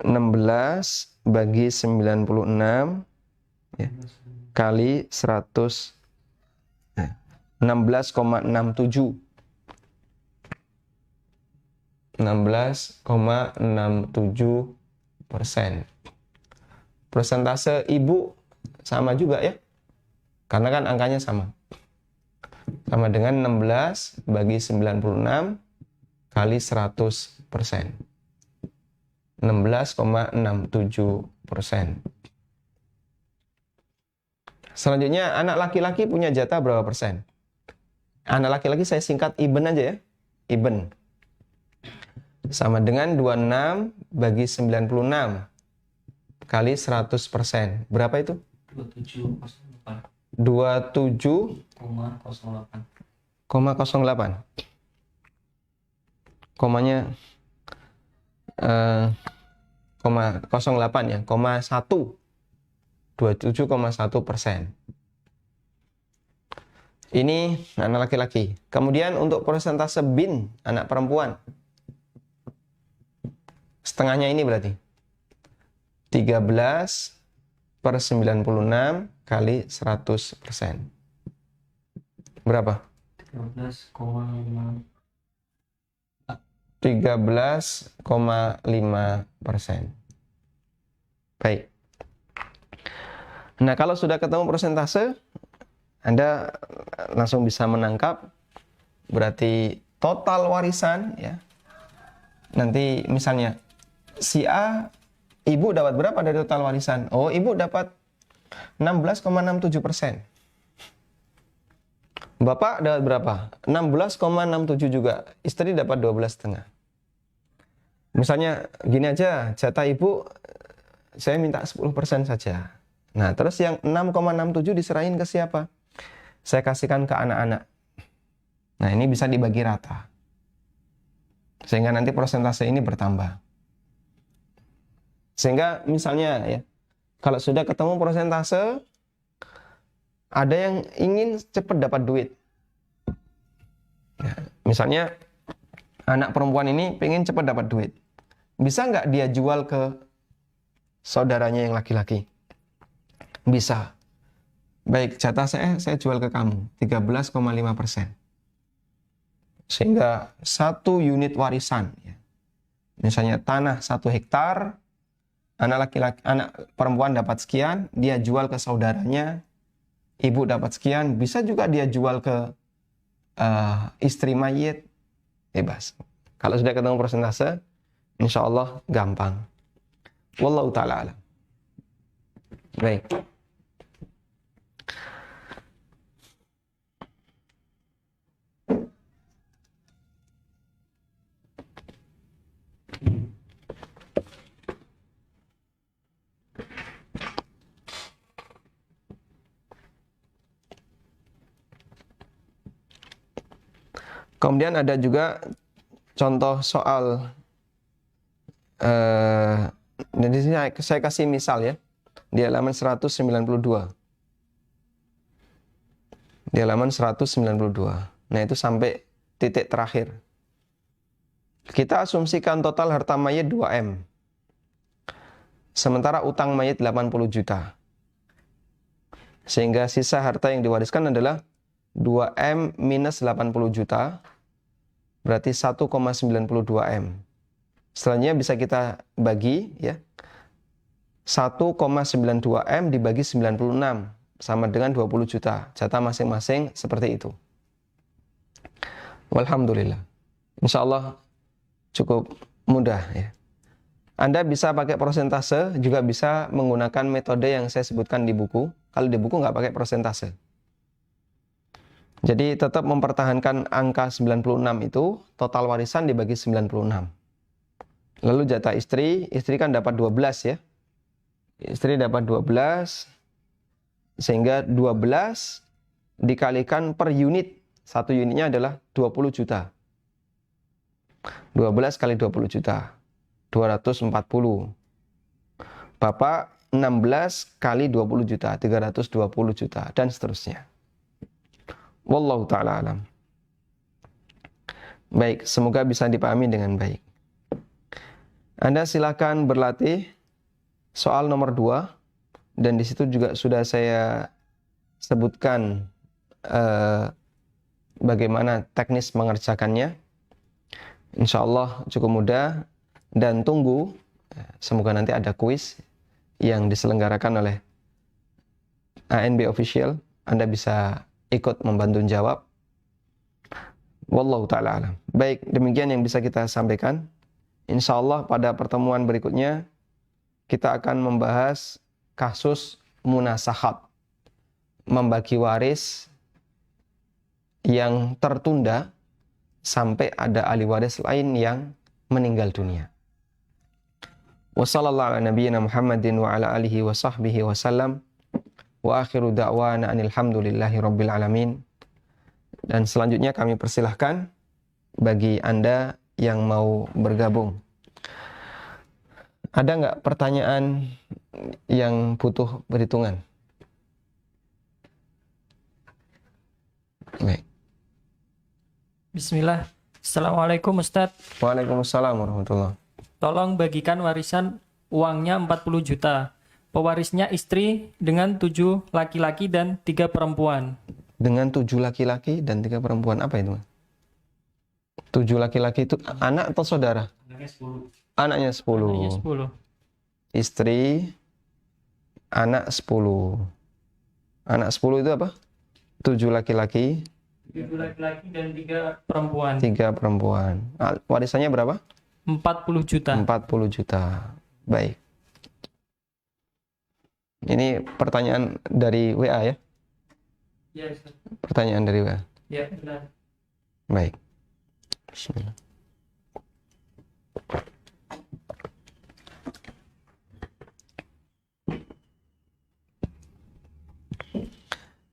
[SPEAKER 1] 16 bagi 96 ya, kali 100, 16,67. 16,67%. Persentase ibu sama juga ya, karena kan angkanya sama. Sama dengan 16 bagi 96 kali 100%. 16,67%. Selanjutnya, anak laki-laki punya jatah berapa persen? Anak laki-laki saya singkat Ibn aja ya. Ibn. Sama dengan 26 bagi 96 kali 100%. Berapa itu?
[SPEAKER 2] 27,08.
[SPEAKER 1] 27,08. Komanya 0,08 ya, 0,1. 27,1%. Ini anak laki-laki. Kemudian untuk persentase bin anak perempuan. Setengahnya ini berarti 13/96 kali 100%. Berapa?
[SPEAKER 2] 13,5.
[SPEAKER 1] 13,5%. Baik. Nah, kalau sudah ketemu persentase, Anda langsung bisa menangkap berarti total warisan ya. Nanti misalnya si A, ibu dapat berapa dari total warisan? Oh, ibu dapat 16,67%. Bapak dapat berapa? 16,67 juga. Istri dapat 12,5. Misalnya gini aja, jatah ibu saya minta 10% saja. Nah, terus yang 6,67 diserahin ke siapa? Saya kasihkan ke anak-anak. Nah, ini bisa dibagi rata. Sehingga nanti persentase ini bertambah. Sehingga misalnya ya, kalau sudah ketemu persentase, ada yang ingin cepat dapat duit. Ya, misalnya anak perempuan ini pengen cepat dapat duit. Bisa nggak dia jual ke saudaranya yang laki-laki? Bisa. Baik, jatah saya jual ke kamu 13,5%. Sehingga 1 unit warisan ya. Misalnya tanah 1 hektar, anak perempuan dapat sekian, dia jual ke saudaranya, ibu dapat sekian, bisa juga dia jual ke istri mayit, bebas. Kalau sudah ketemu persentase, insya Allah gampang. Wallahu ta'ala alam. Baik. Kemudian ada juga contoh soal, dan di sini saya kasih misal ya, di halaman 192. Di halaman 192. Nah, itu sampai titik terakhir. Kita asumsikan total harta mayit 2M. Sementara utang mayit 80 juta. Sehingga sisa harta yang diwariskan adalah 2M minus 80 juta. Berarti 1,92M. Selanjutnya bisa kita bagi ya. 1,92M dibagi 96 sama dengan 20 juta. Jatah masing-masing seperti itu. Walhamdulillah. Insya Allah cukup mudah ya. Anda bisa pakai persentase, juga bisa menggunakan metode yang saya sebutkan di buku. Kalau di buku nggak pakai persentase. Jadi tetap mempertahankan angka 96 itu, total warisan dibagi 96. Lalu jatah istri kan dapat 12 ya. Istri dapat 12, sehingga 12 dikalikan per unit. Satu unitnya adalah 20 juta. 12 kali 20 juta. 240. Bapak 16 kali 20 juta. 320 juta. Dan seterusnya. Wallahu ta'ala alam. Baik, semoga bisa dipahami dengan baik. Anda silakan berlatih soal nomor 2, dan di situ juga sudah saya sebutkan bagaimana teknis mengerjakannya. Insya Allah cukup mudah, dan tunggu semoga nanti ada kuis yang diselenggarakan oleh ANB Official. Anda bisa ikut membantu jawab. Wallahu ta'ala alam. Baik, demikian yang bisa kita sampaikan. Insya Allah pada pertemuan berikutnya kita akan membahas kasus munasakhat, membagi waris yang tertunda sampai ada ahli waris lain yang meninggal dunia. Wassallallahu ala nabiyyina Muhammadin wa ala alihi wa sahbihi wa sallam. Wa akhiru da'wana anilhamdulillahi rabbil alamin. Dan selanjutnya kami persilahkan bagi Anda yang mau bergabung. Ada nggak pertanyaan yang butuh perhitungan? Baik.
[SPEAKER 3] Bismillah. Assalamualaikum Ustadz.
[SPEAKER 1] Waalaikumsalam warahmatullahi.
[SPEAKER 3] Tolong bagikan warisan uangnya 40 juta. Pewarisnya istri dengan 7 laki-laki dan 3 perempuan.
[SPEAKER 1] Dengan 7 laki-laki dan 3 perempuan, apa itu? 7 laki-laki itu anak atau saudara?
[SPEAKER 2] Anaknya 10.
[SPEAKER 1] Anaknya 10.
[SPEAKER 3] Anaknya 10.
[SPEAKER 1] Istri, anak 10. Anak 10 itu apa? 7 laki-laki,
[SPEAKER 3] 7 laki-laki dan 3 perempuan.
[SPEAKER 1] 3 perempuan. Warisannya berapa?
[SPEAKER 3] 40 juta.
[SPEAKER 1] 40 juta. Baik. Ini pertanyaan dari WA ya?
[SPEAKER 3] Ya, Ustaz.
[SPEAKER 1] Pertanyaan dari WA.
[SPEAKER 3] Ya, benar.
[SPEAKER 1] Baik. Bismillah.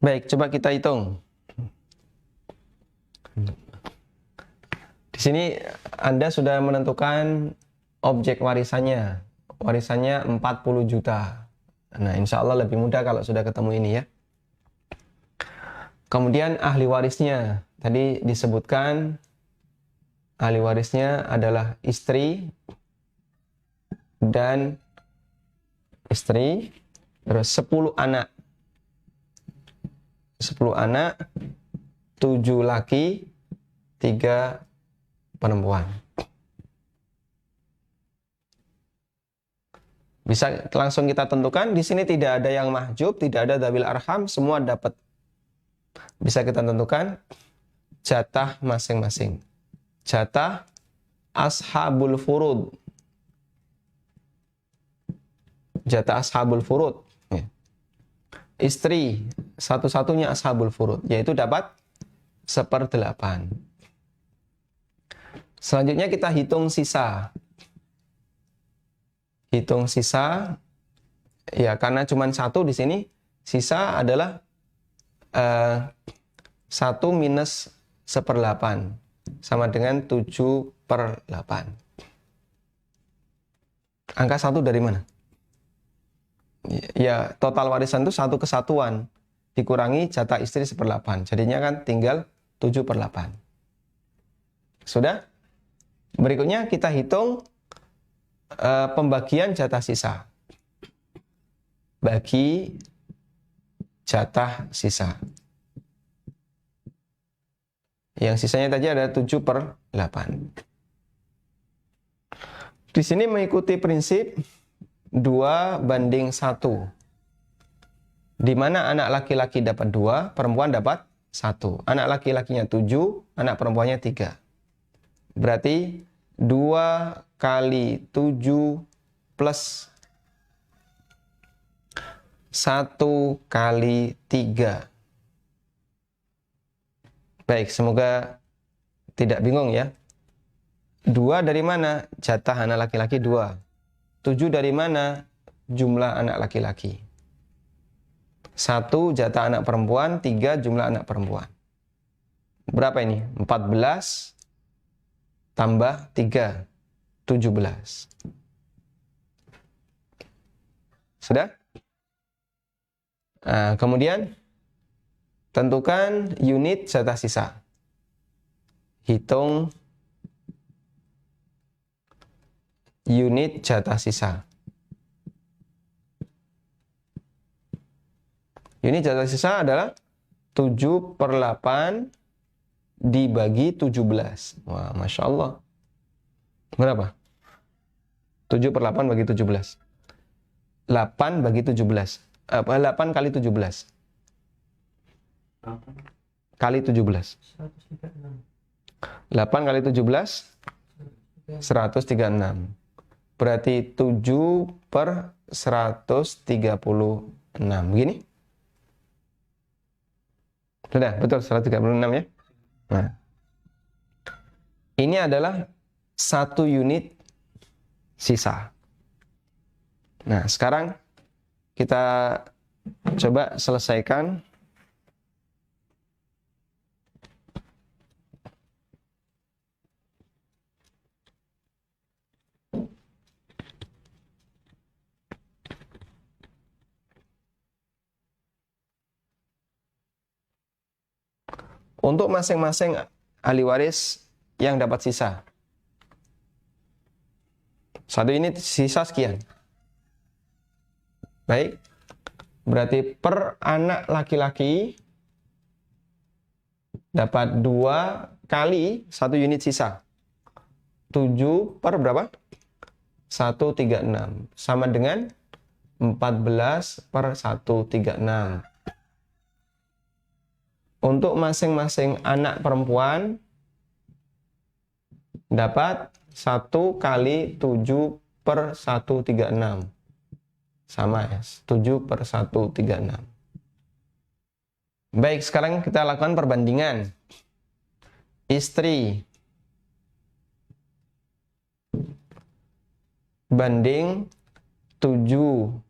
[SPEAKER 1] Baik, coba kita hitung. Di sini Anda sudah menentukan objek warisannya. Warisannya 40 juta. Nah, insya Allah lebih mudah kalau sudah ketemu ini ya. Kemudian ahli warisnya. Tadi disebutkan ahli warisnya adalah istri dan istri, terus 10 anak. 10 anak, 7 laki, 3 perempuan. Bisa langsung kita tentukan, di sini tidak ada yang mahjub, tidak ada dawil arham, semua dapat. Bisa kita tentukan jatah masing-masing. Jatah ashabul furud. Jatah ashabul furud. Istri satu-satunya ashabul furud, yaitu dapat 1/8. Selanjutnya kita hitung sisa. Hitung sisa, ya karena cuma 1 di sini, sisa adalah 1 minus 1/8 sama dengan 7/8. Angka 1 dari mana? Ya, total warisan itu 1 kesatuan dikurangi jatah istri 1/8. Jadinya kan tinggal 7/8. Sudah? Berikutnya kita hitung pembagian jatah sisa. Bagi jatah sisa. Yang sisanya tadi ada 7/8. Di sini mengikuti prinsip 2:1. Di mana anak laki-laki dapat 2, perempuan dapat 1. Anak laki-lakinya 7, anak perempuannya 3. Berarti 2 kali 7 plus 1 kali 3. Baik, semoga tidak bingung ya. 2 dari mana? Jatah anak laki-laki 2. 7 dari mana? Jumlah anak laki-laki. 1 jatah anak perempuan, 3 jumlah anak perempuan. Berapa ini? 14 tambah 3, 17. Sudah? Nah, kemudian tentukan unit jatah sisa. Hitung unit jatah sisa. Unit jatah sisa adalah 7/8 dibagi 17. Wah, Masya Allah. Berapa? 7/8 bagi 17. 8 bagi 17. 8 kali 17.
[SPEAKER 2] Berapa?
[SPEAKER 1] Kali 17.
[SPEAKER 3] 136.
[SPEAKER 1] 8 kali 17, 136. Berarti 7 per 136. Begini? Sudah, betul 136 ya? Nah. Ini adalah 1 unit sisa. Nah, sekarang kita coba selesaikan untuk masing-masing ahli waris yang dapat sisa. Satu ini sisa sekian. Baik. Berarti per anak laki-laki dapat 2 kali 1 unit sisa. 7 per berapa? 136. Sama dengan 14 per 136. Untuk masing-masing anak perempuan dapat 1 kali 7 per 136. Sama ya, 7 per 136. Baik, sekarang kita lakukan perbandingan. Istri banding 7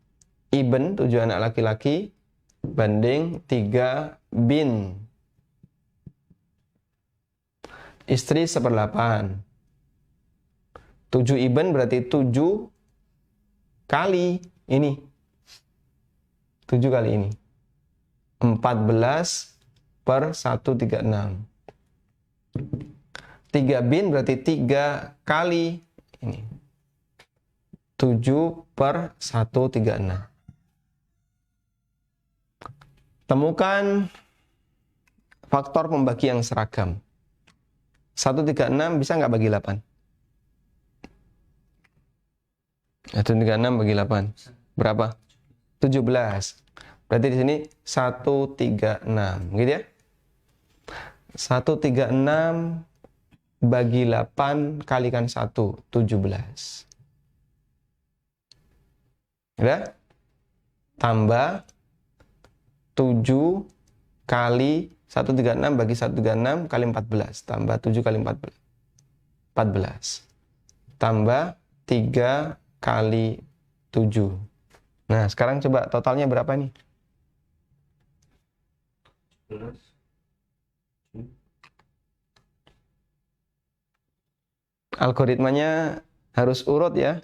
[SPEAKER 1] ibn, 7 anak laki-laki, banding 3 bin. Istri 1/8. 7 ibn berarti 7 kali ini. 7 kali ini. 14 per 136. 3 bin berarti 3 kali ini. 7 per 136. Temukan faktor pembagi yang seragam. 136 bisa nggak bagi 8? 136 bagi 8. Berapa? 17. Berarti di sini 136, gitu ya? 136 bagi 8 kalikan 1, 17. Udah? Tambah 7 kali 136 bagi 136 kali 14. Tambah 7 kali 14. 14. Tambah 3 kali 7. Nah, sekarang coba totalnya berapa nih?
[SPEAKER 2] 11.
[SPEAKER 1] Algoritmanya harus urut ya.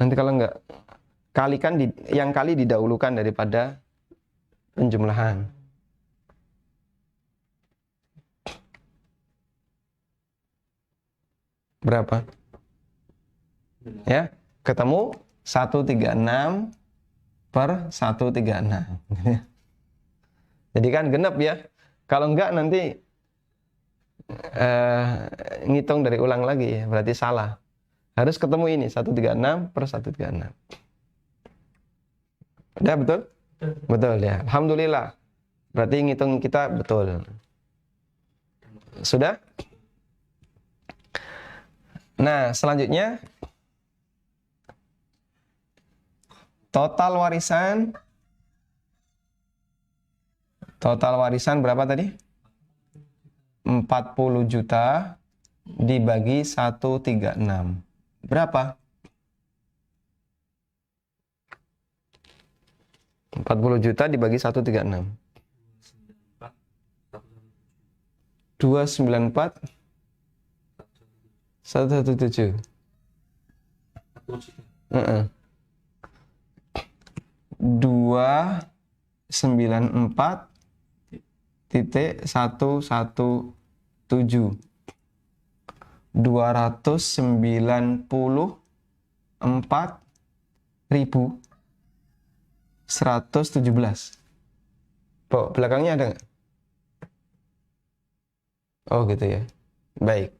[SPEAKER 1] Nanti kalau enggak, kalikan yang kali didahulukan daripada penjumlahan. Berapa? Ya, ketemu 136 per 136. Jadi kan genep ya. Kalau enggak nanti ngitung dari ulang lagi ya, berarti salah. Harus ketemu ini 136 per 136. Udah betul? Betul ya. Alhamdulillah. Berarti ngitung kita betul. Sudah? Nah, selanjutnya total warisan berapa tadi? 40 juta dibagi 136. Berapa? 40 juta dibagi 136. 294 117. 294.117. 294.117. Belakangnya ada nggak? Oh gitu ya. Baik.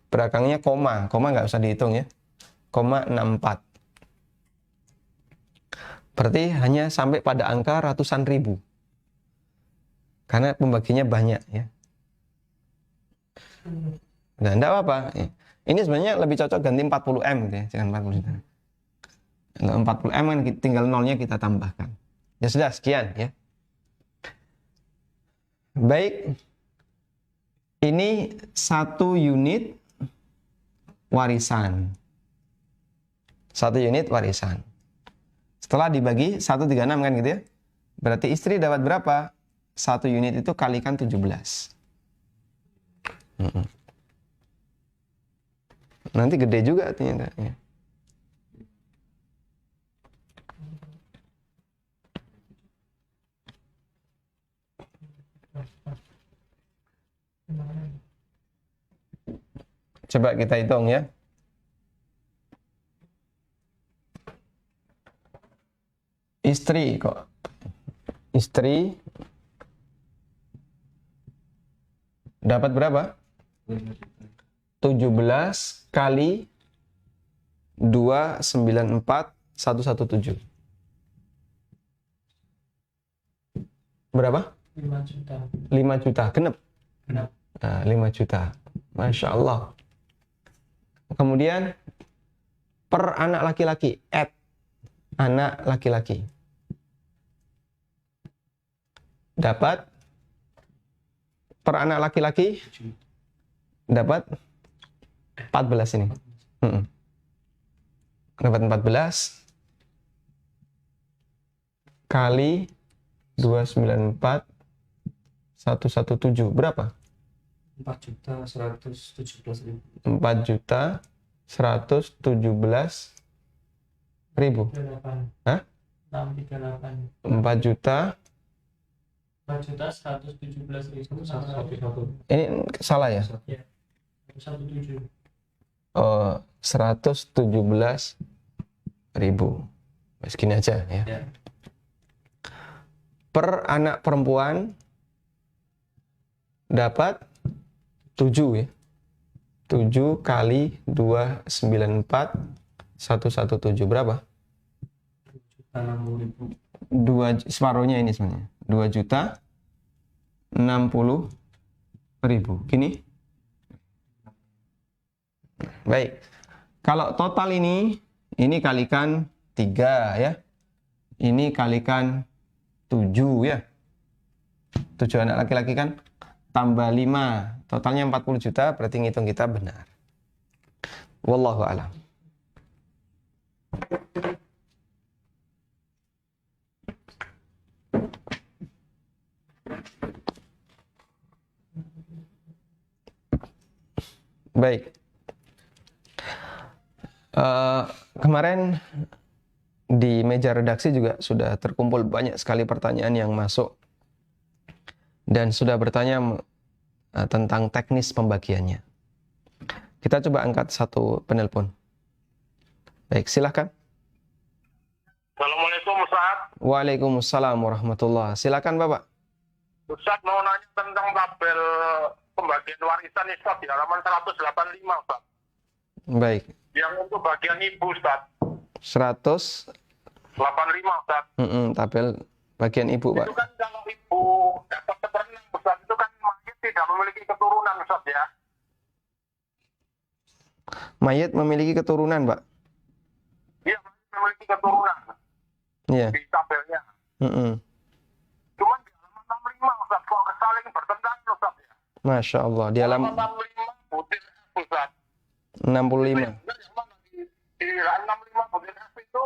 [SPEAKER 1] Belakangnya koma nggak usah dihitung ya. 64. Berarti hanya sampai pada angka ratusan ribu. Karena pembaginya banyak ya. Nah, enggak apa-apa. Ini sebenarnya lebih cocok ganti 40M gitu ya, jangan 40 juta. Kalau 40M kan tinggal nolnya kita tambahkan. Ya sudah, sekian ya. Baik. Ini 1 unit warisan. 1 unit warisan. Setelah dibagi 136 kan gitu ya. Berarti istri dapat berapa? 1 unit itu kalikan 17. Nanti gede juga ternyata ya. Coba kita hitung ya. Istri kok. Istri dapat berapa? 17 kali 294 117. Berapa?
[SPEAKER 3] 5 juta.
[SPEAKER 1] 5 juta. Genep.
[SPEAKER 3] Genap.
[SPEAKER 1] Nah, 5 juta. Masya Allah. Kemudian per anak laki-laki, add anak laki-laki. Dapat per anak laki-laki dapat 14 ini. Dapat 14 kali 294 117 berapa?
[SPEAKER 2] 4.117.000.
[SPEAKER 1] 4.117.000.
[SPEAKER 3] 38.
[SPEAKER 1] Hah?
[SPEAKER 3] 638.
[SPEAKER 1] 4 juta.
[SPEAKER 3] 4.117.000 sama
[SPEAKER 1] Ini salah ya?
[SPEAKER 3] ya. 117.
[SPEAKER 1] Oh, 117.000. Segini aja ya.
[SPEAKER 2] Ya.
[SPEAKER 1] Per anak perempuan dapat 7 ya. 7 kali 294 117 berapa?
[SPEAKER 2] 60.000.
[SPEAKER 1] 2 separuhnya ini sebenarnya. 2.060.000. Gini. Baik. Kalau total ini kalikan 3 ya. Ini kalikan 7 ya. 7 anak laki-laki kan tambah 5. Totalnya 40 juta, berarti ngitung kita benar. Wallahu a'lam. Baik. Kemarin di meja redaksi juga sudah terkumpul banyak sekali pertanyaan yang masuk dan sudah bertanya tentang teknis pembagiannya. Kita coba angkat satu penelpon. Baik, silahkan.
[SPEAKER 4] Assalamualaikum Ustaz.
[SPEAKER 1] Waalaikumsalam warahmatullah. Silakan Bapak.
[SPEAKER 4] Ustaz mau nanya tentang tabel pembagian warisan Ustaz di halaman 185 Ustaz.
[SPEAKER 1] Baik.
[SPEAKER 4] Yang untuk bagian ibu Ustaz.
[SPEAKER 1] 185
[SPEAKER 4] Ustaz.
[SPEAKER 1] tabel bagian ibu, Pak.
[SPEAKER 4] Itu kan kalau ibu dapat seperenam Ustaz, itu kan mayit tidak memiliki keturunan Ustaz ya.
[SPEAKER 1] Mayit memiliki keturunan, Pak.
[SPEAKER 4] Iya, mayit memiliki keturunan
[SPEAKER 1] Iya.
[SPEAKER 4] di tabelnya. Cuman di halaman 65 Ustaz, kok saling bertentangan Ustaz ya.
[SPEAKER 1] Masya Allah. Di halaman
[SPEAKER 4] 65 butir F Ustaz.
[SPEAKER 1] 65.
[SPEAKER 4] Yang mana di 65 butir F itu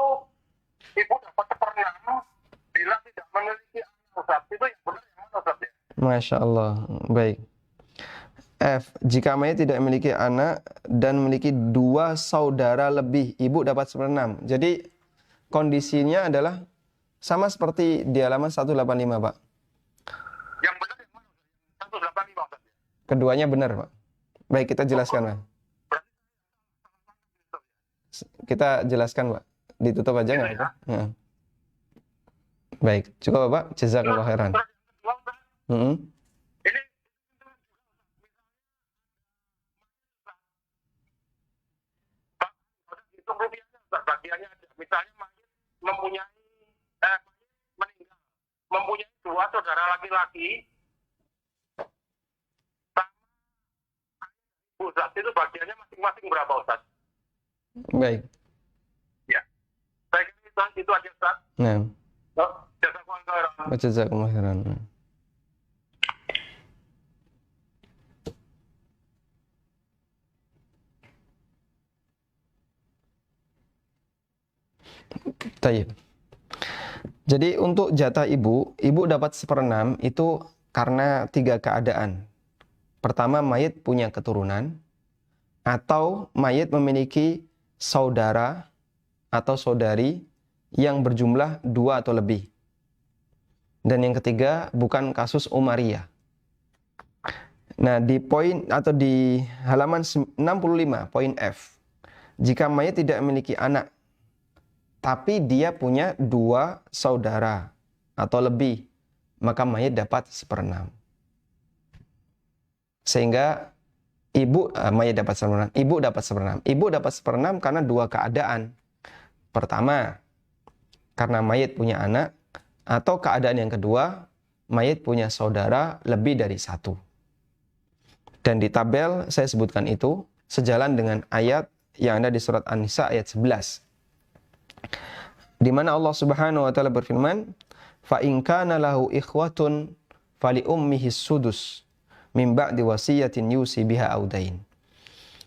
[SPEAKER 4] ibu dapat seperenam bila tidak memiliki anak Ustaz. Itu yang benar yang mana Ustaz ya?
[SPEAKER 1] Masya Allah. Baik. F. Jika mayit tidak memiliki anak dan memiliki 2 saudara lebih, ibu dapat seperenam. Jadi kondisinya adalah sama seperti di halaman 185, Pak.
[SPEAKER 4] Yang benar yang mana? 185 Ustaz ya?
[SPEAKER 1] Keduanya benar, Pak. Baik, kita jelaskan, Pak. Kita jelaskan, Pak. Ditutup aja nggak apa? Ya. Baik, cukup, Bapak. Jazakallah khairan.
[SPEAKER 4] Terus yang kedua Ustaz,
[SPEAKER 1] Mm-mm.
[SPEAKER 4] ini hitung rupiahnya Ustaz, bagiannya aja. Misalnya mayit meninggal mempunyai 2 saudara laki-laki sama Ustaz, itu bagiannya masing-masing berapa Ustaz?
[SPEAKER 1] Baik.
[SPEAKER 4] Ya. Saya kira itu aja Ustaz.
[SPEAKER 1] Nah,
[SPEAKER 4] Jazakumullah khairan.
[SPEAKER 1] jazakumullah khairan. Taib. Jadi untuk jatah ibu dapat 1/6 itu karena 3 keadaan. Pertama, mayit punya keturunan, atau mayit memiliki saudara atau saudari yang berjumlah 2 atau lebih. Dan yang ketiga, bukan kasus umariyah. Nah, di poin atau di halaman 65, poin F. Jika mayit tidak memiliki anak, tapi dia punya 2 saudara atau lebih, maka mayit dapat 1/6. Sehingga mayit dapat 1/6, ibu dapat 1/6. Ibu dapat 1/6 karena 2 keadaan. Pertama, karena mayit punya anak, atau keadaan yang kedua, mayit punya saudara lebih dari 1. Dan di tabel saya sebutkan itu sejalan dengan ayat yang ada di surat An-Nisa ayat 11. Di mana Allah Subhanahu wa taala berfirman, "Fa in kana lahu ikhwatun fali ummihi sudus min ba'di wasiyatin yusi biha audain."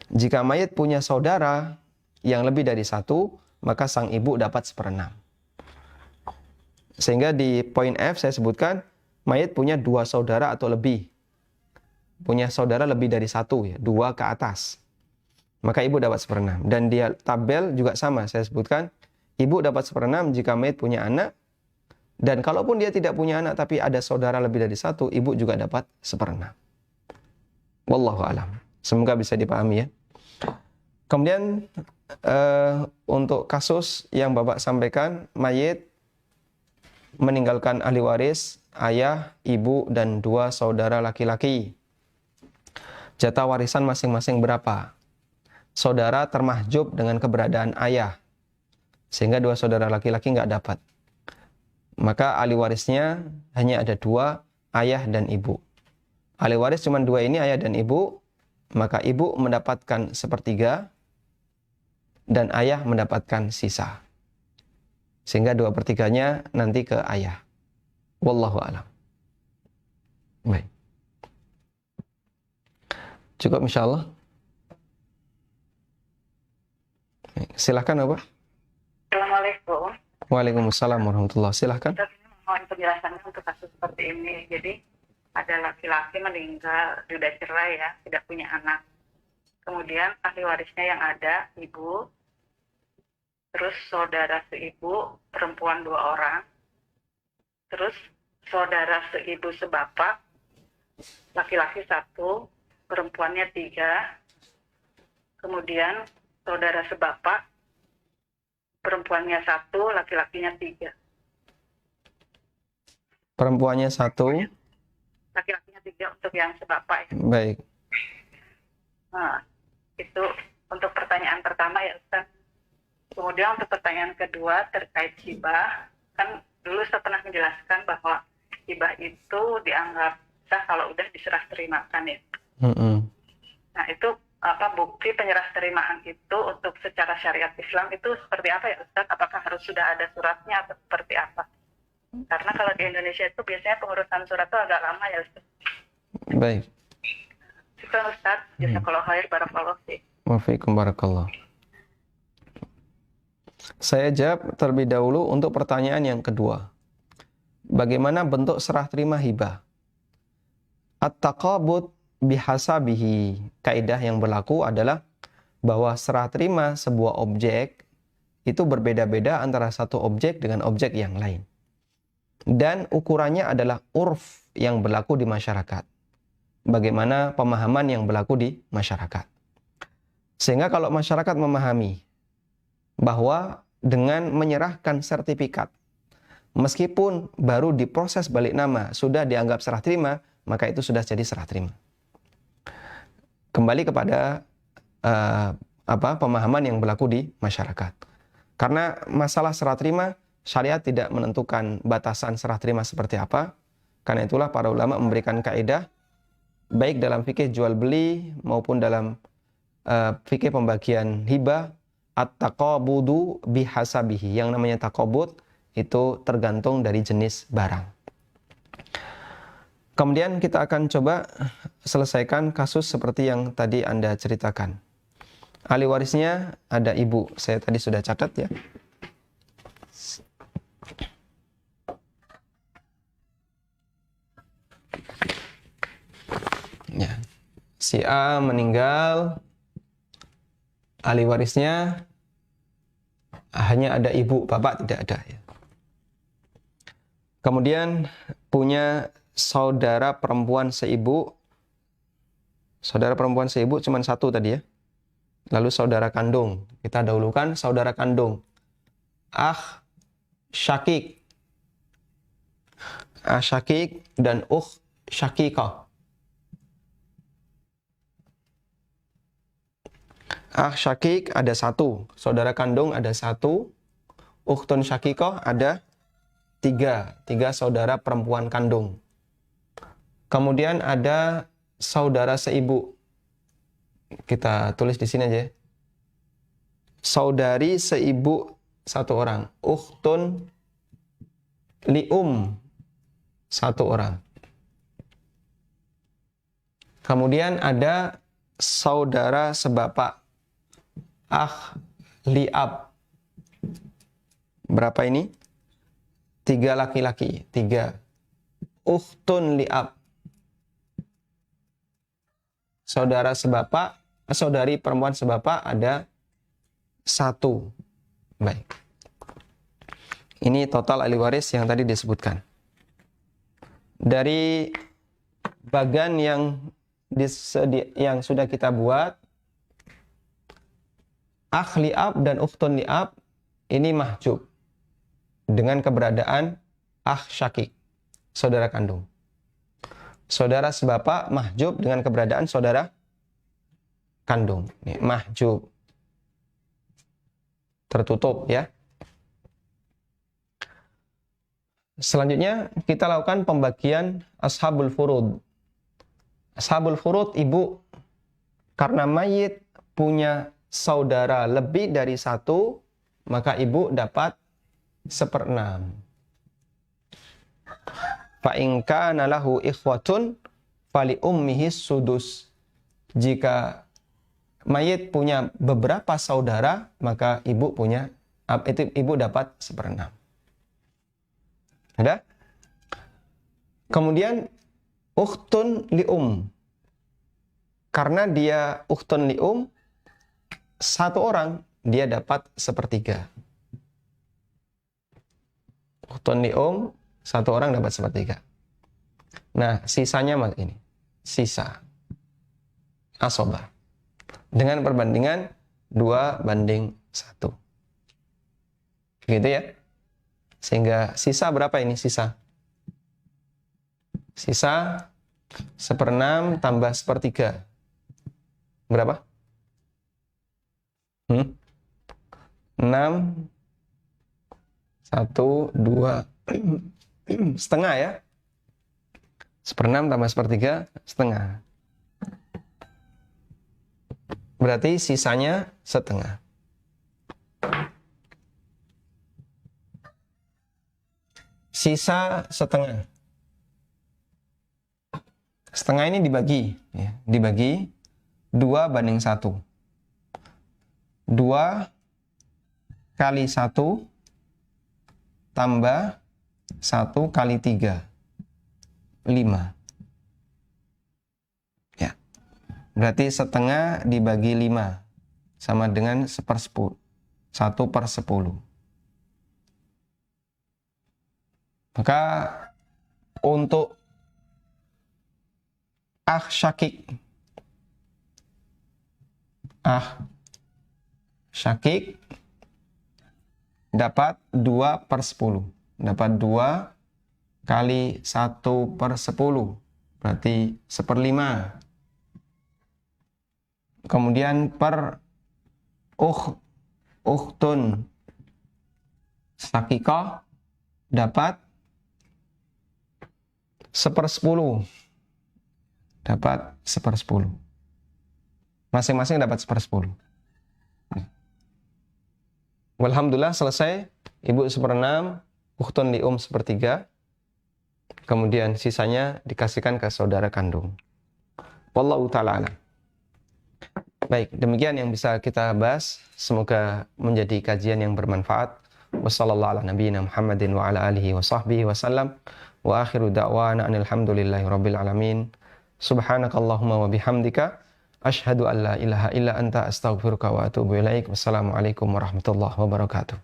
[SPEAKER 1] Jika mayit punya saudara yang lebih dari 1, maka sang ibu dapat 1/6. Sehingga di poin F saya sebutkan mayit punya 2 saudara atau lebih. Punya saudara lebih dari 1 ya, 2 ke atas. Maka ibu dapat 1/6. Dan di tabel juga sama saya sebutkan, ibu dapat 1/6 jika mayit punya anak. Dan kalaupun dia tidak punya anak tapi ada saudara lebih dari 1, ibu juga dapat 1/6. Wallahu alam. Semoga bisa dipahami ya. Kemudian untuk kasus yang Bapak sampaikan, mayit meninggalkan ahli waris, ayah, ibu, dan 2 saudara laki-laki. Jatah warisan masing-masing berapa? Saudara termahjub dengan keberadaan ayah, sehingga 2 saudara laki-laki nggak dapat. Maka ahli warisnya hanya ada 2, ayah dan ibu. Ahli waris cuma 2 ini, ayah dan ibu, maka ibu mendapatkan 1/3 dan ayah mendapatkan sisa. Sehingga 2/3-nya nanti ke ayah. Wallahu a'lam. Baik. Cukup insyaallah. Silahkan Bapak.
[SPEAKER 5] Assalamualaikum.
[SPEAKER 1] Waalaikumsalam warahmatullahi wabarakatuh. Silahkan.
[SPEAKER 5] Ustaz, ini mohon penjelasannya untuk kasus seperti ini. Jadi ada laki-laki meninggal, sudah cerai ya, tidak punya anak. Kemudian ahli warisnya yang ada ibu, terus saudara seibu perempuan 2 orang, terus saudara seibu sebapak laki-laki 1, perempuannya 3, kemudian saudara sebapak perempuannya 1, laki-lakinya 3.
[SPEAKER 1] Perempuannya 1.
[SPEAKER 5] Laki-lakinya 3 untuk yang sebapak ya.
[SPEAKER 1] Baik.
[SPEAKER 5] Nah, itu untuk pertanyaan pertama ya Ustaz. Kemudian untuk pertanyaan kedua terkait hibah, kan dulu saya pernah menjelaskan bahwa hibah itu dianggap sah kalau udah diserah terimakan ya. Nah itu bukti penyerah terimaan itu untuk secara syariat Islam itu seperti apa ya Ustaz? Apakah harus sudah ada suratnya atau seperti apa? Karena kalau di Indonesia itu biasanya pengurusan surat itu agak lama ya Ustaz.
[SPEAKER 1] Baik.
[SPEAKER 5] Syukran Ustaz, jazakallahu khair, barakallahu fiik.
[SPEAKER 1] Wa fiikum barakallah. Saya jawab terlebih dahulu untuk pertanyaan yang kedua. Bagaimana bentuk serah terima hibah? At-taqabud bihasabihi. Kaidah yang berlaku adalah bahwa serah terima sebuah objek itu berbeda-beda antara satu objek dengan objek yang lain. Dan ukurannya adalah urf yang berlaku di masyarakat. Bagaimana pemahaman yang berlaku di masyarakat. Sehingga kalau masyarakat memahami bahwa dengan menyerahkan sertifikat, meskipun baru diproses balik nama, sudah dianggap serah terima, maka itu sudah jadi serah terima. Kembali kepada pemahaman yang berlaku di masyarakat. Karena masalah serah terima, syariat tidak menentukan batasan serah terima seperti apa. Karena itulah para ulama memberikan kaidah, baik dalam fikih jual beli maupun dalam fikih pembagian hibah, at-taqabudu bihasabihi. Yang namanya taqabud itu tergantung dari jenis barang. Kemudian kita akan coba selesaikan kasus seperti yang tadi Anda ceritakan. Ahli warisnya ada ibu. Saya tadi sudah catat ya. Ya. Si A meninggal, ahli warisnya hanya ada ibu, bapak tidak ada ya. Kemudian punya saudara perempuan seibu. Saudara perempuan seibu cuma satu tadi ya. Lalu saudara kandung. Kita dahulukan saudara kandung. Syakik. Syakik dan syakikah. Syakik ada satu. Saudara kandung ada satu. Ukhtun syakikah ada tiga. Tiga saudara perempuan kandung. Kemudian ada saudara seibu. Kita tulis di sini aja. Saudari seibu satu orang. Ukhtun lium satu orang. Kemudian ada saudara sebapak. Liab. Berapa ini? 3 laki-laki. 3. Ukhtun liab. Saudara sebapak, saudari perempuan sebapak ada 1. Baik. Ini total ahli waris yang tadi disebutkan. Dari bagan yang sudah kita buat, liab dan ukhtun liab ini mahjub dengan keberadaan syakik, saudara kandung. Saudara sebapak mahjub dengan keberadaan saudara kandung. Ini mahjub. Tertutup ya. Selanjutnya kita lakukan pembagian ashabul furud. Ashabul furud ibu, karena mayit punya saudara lebih dari 1, maka ibu dapat 1/6. Fa in kana lahu ikhwatun fali ummihi sudus. Jika mayit punya beberapa saudara, maka ibu dapat 1/6. Ada? Kemudian ukhtun lium. Karena dia ukhtun lium, 1 orang dia dapat 1/3. Ukhtun lium 1 orang dapat 1/3. Nah, sisanya ini. Sisa. Asobah. Dengan perbandingan 2:1. Gitu ya. Sehingga sisa berapa ini? Sisa 1/6 tambah 1/3. Berapa? 6, 1, 2, setengah ya. 1/6 tambah 1/3, setengah. Berarti sisanya setengah. Sisa setengah. Setengah ini dibagi. Ya, dibagi 2:1. 2 kali 1 tambah 1 kali 3. 5. Ya. Berarti setengah dibagi 5. Sama dengan 1/10. 1/10. Maka untuk syakik. Syakik dapat 2/10. Dapat 2 kali 1/10. Berarti 1/5. Kemudian per ukhtun syakikah dapat 1/10. Dapat 1/10. Masing-masing dapat 1/10. Alhamdulillah selesai. Ibu 1/6, ukhtun li 1/3. Kemudian sisanya dikasihkan ke saudara kandung. Wallahu ta'ala alam. Baik, demikian yang bisa kita bahas. Semoga menjadi kajian yang bermanfaat. Wassallallahu ala nabiyyina Muhammadin wa ala alihi wa sahbihi wasallam. Wa akhiru da'wana anilhamdulillahi rabbil alamin. Subhanakallahumma wa bihamdika. Ashhadu an la ilaha illa anta astaghfiruka wa atubu ilaik. Wassalamualaikum warahmatullahi wabarakatuh.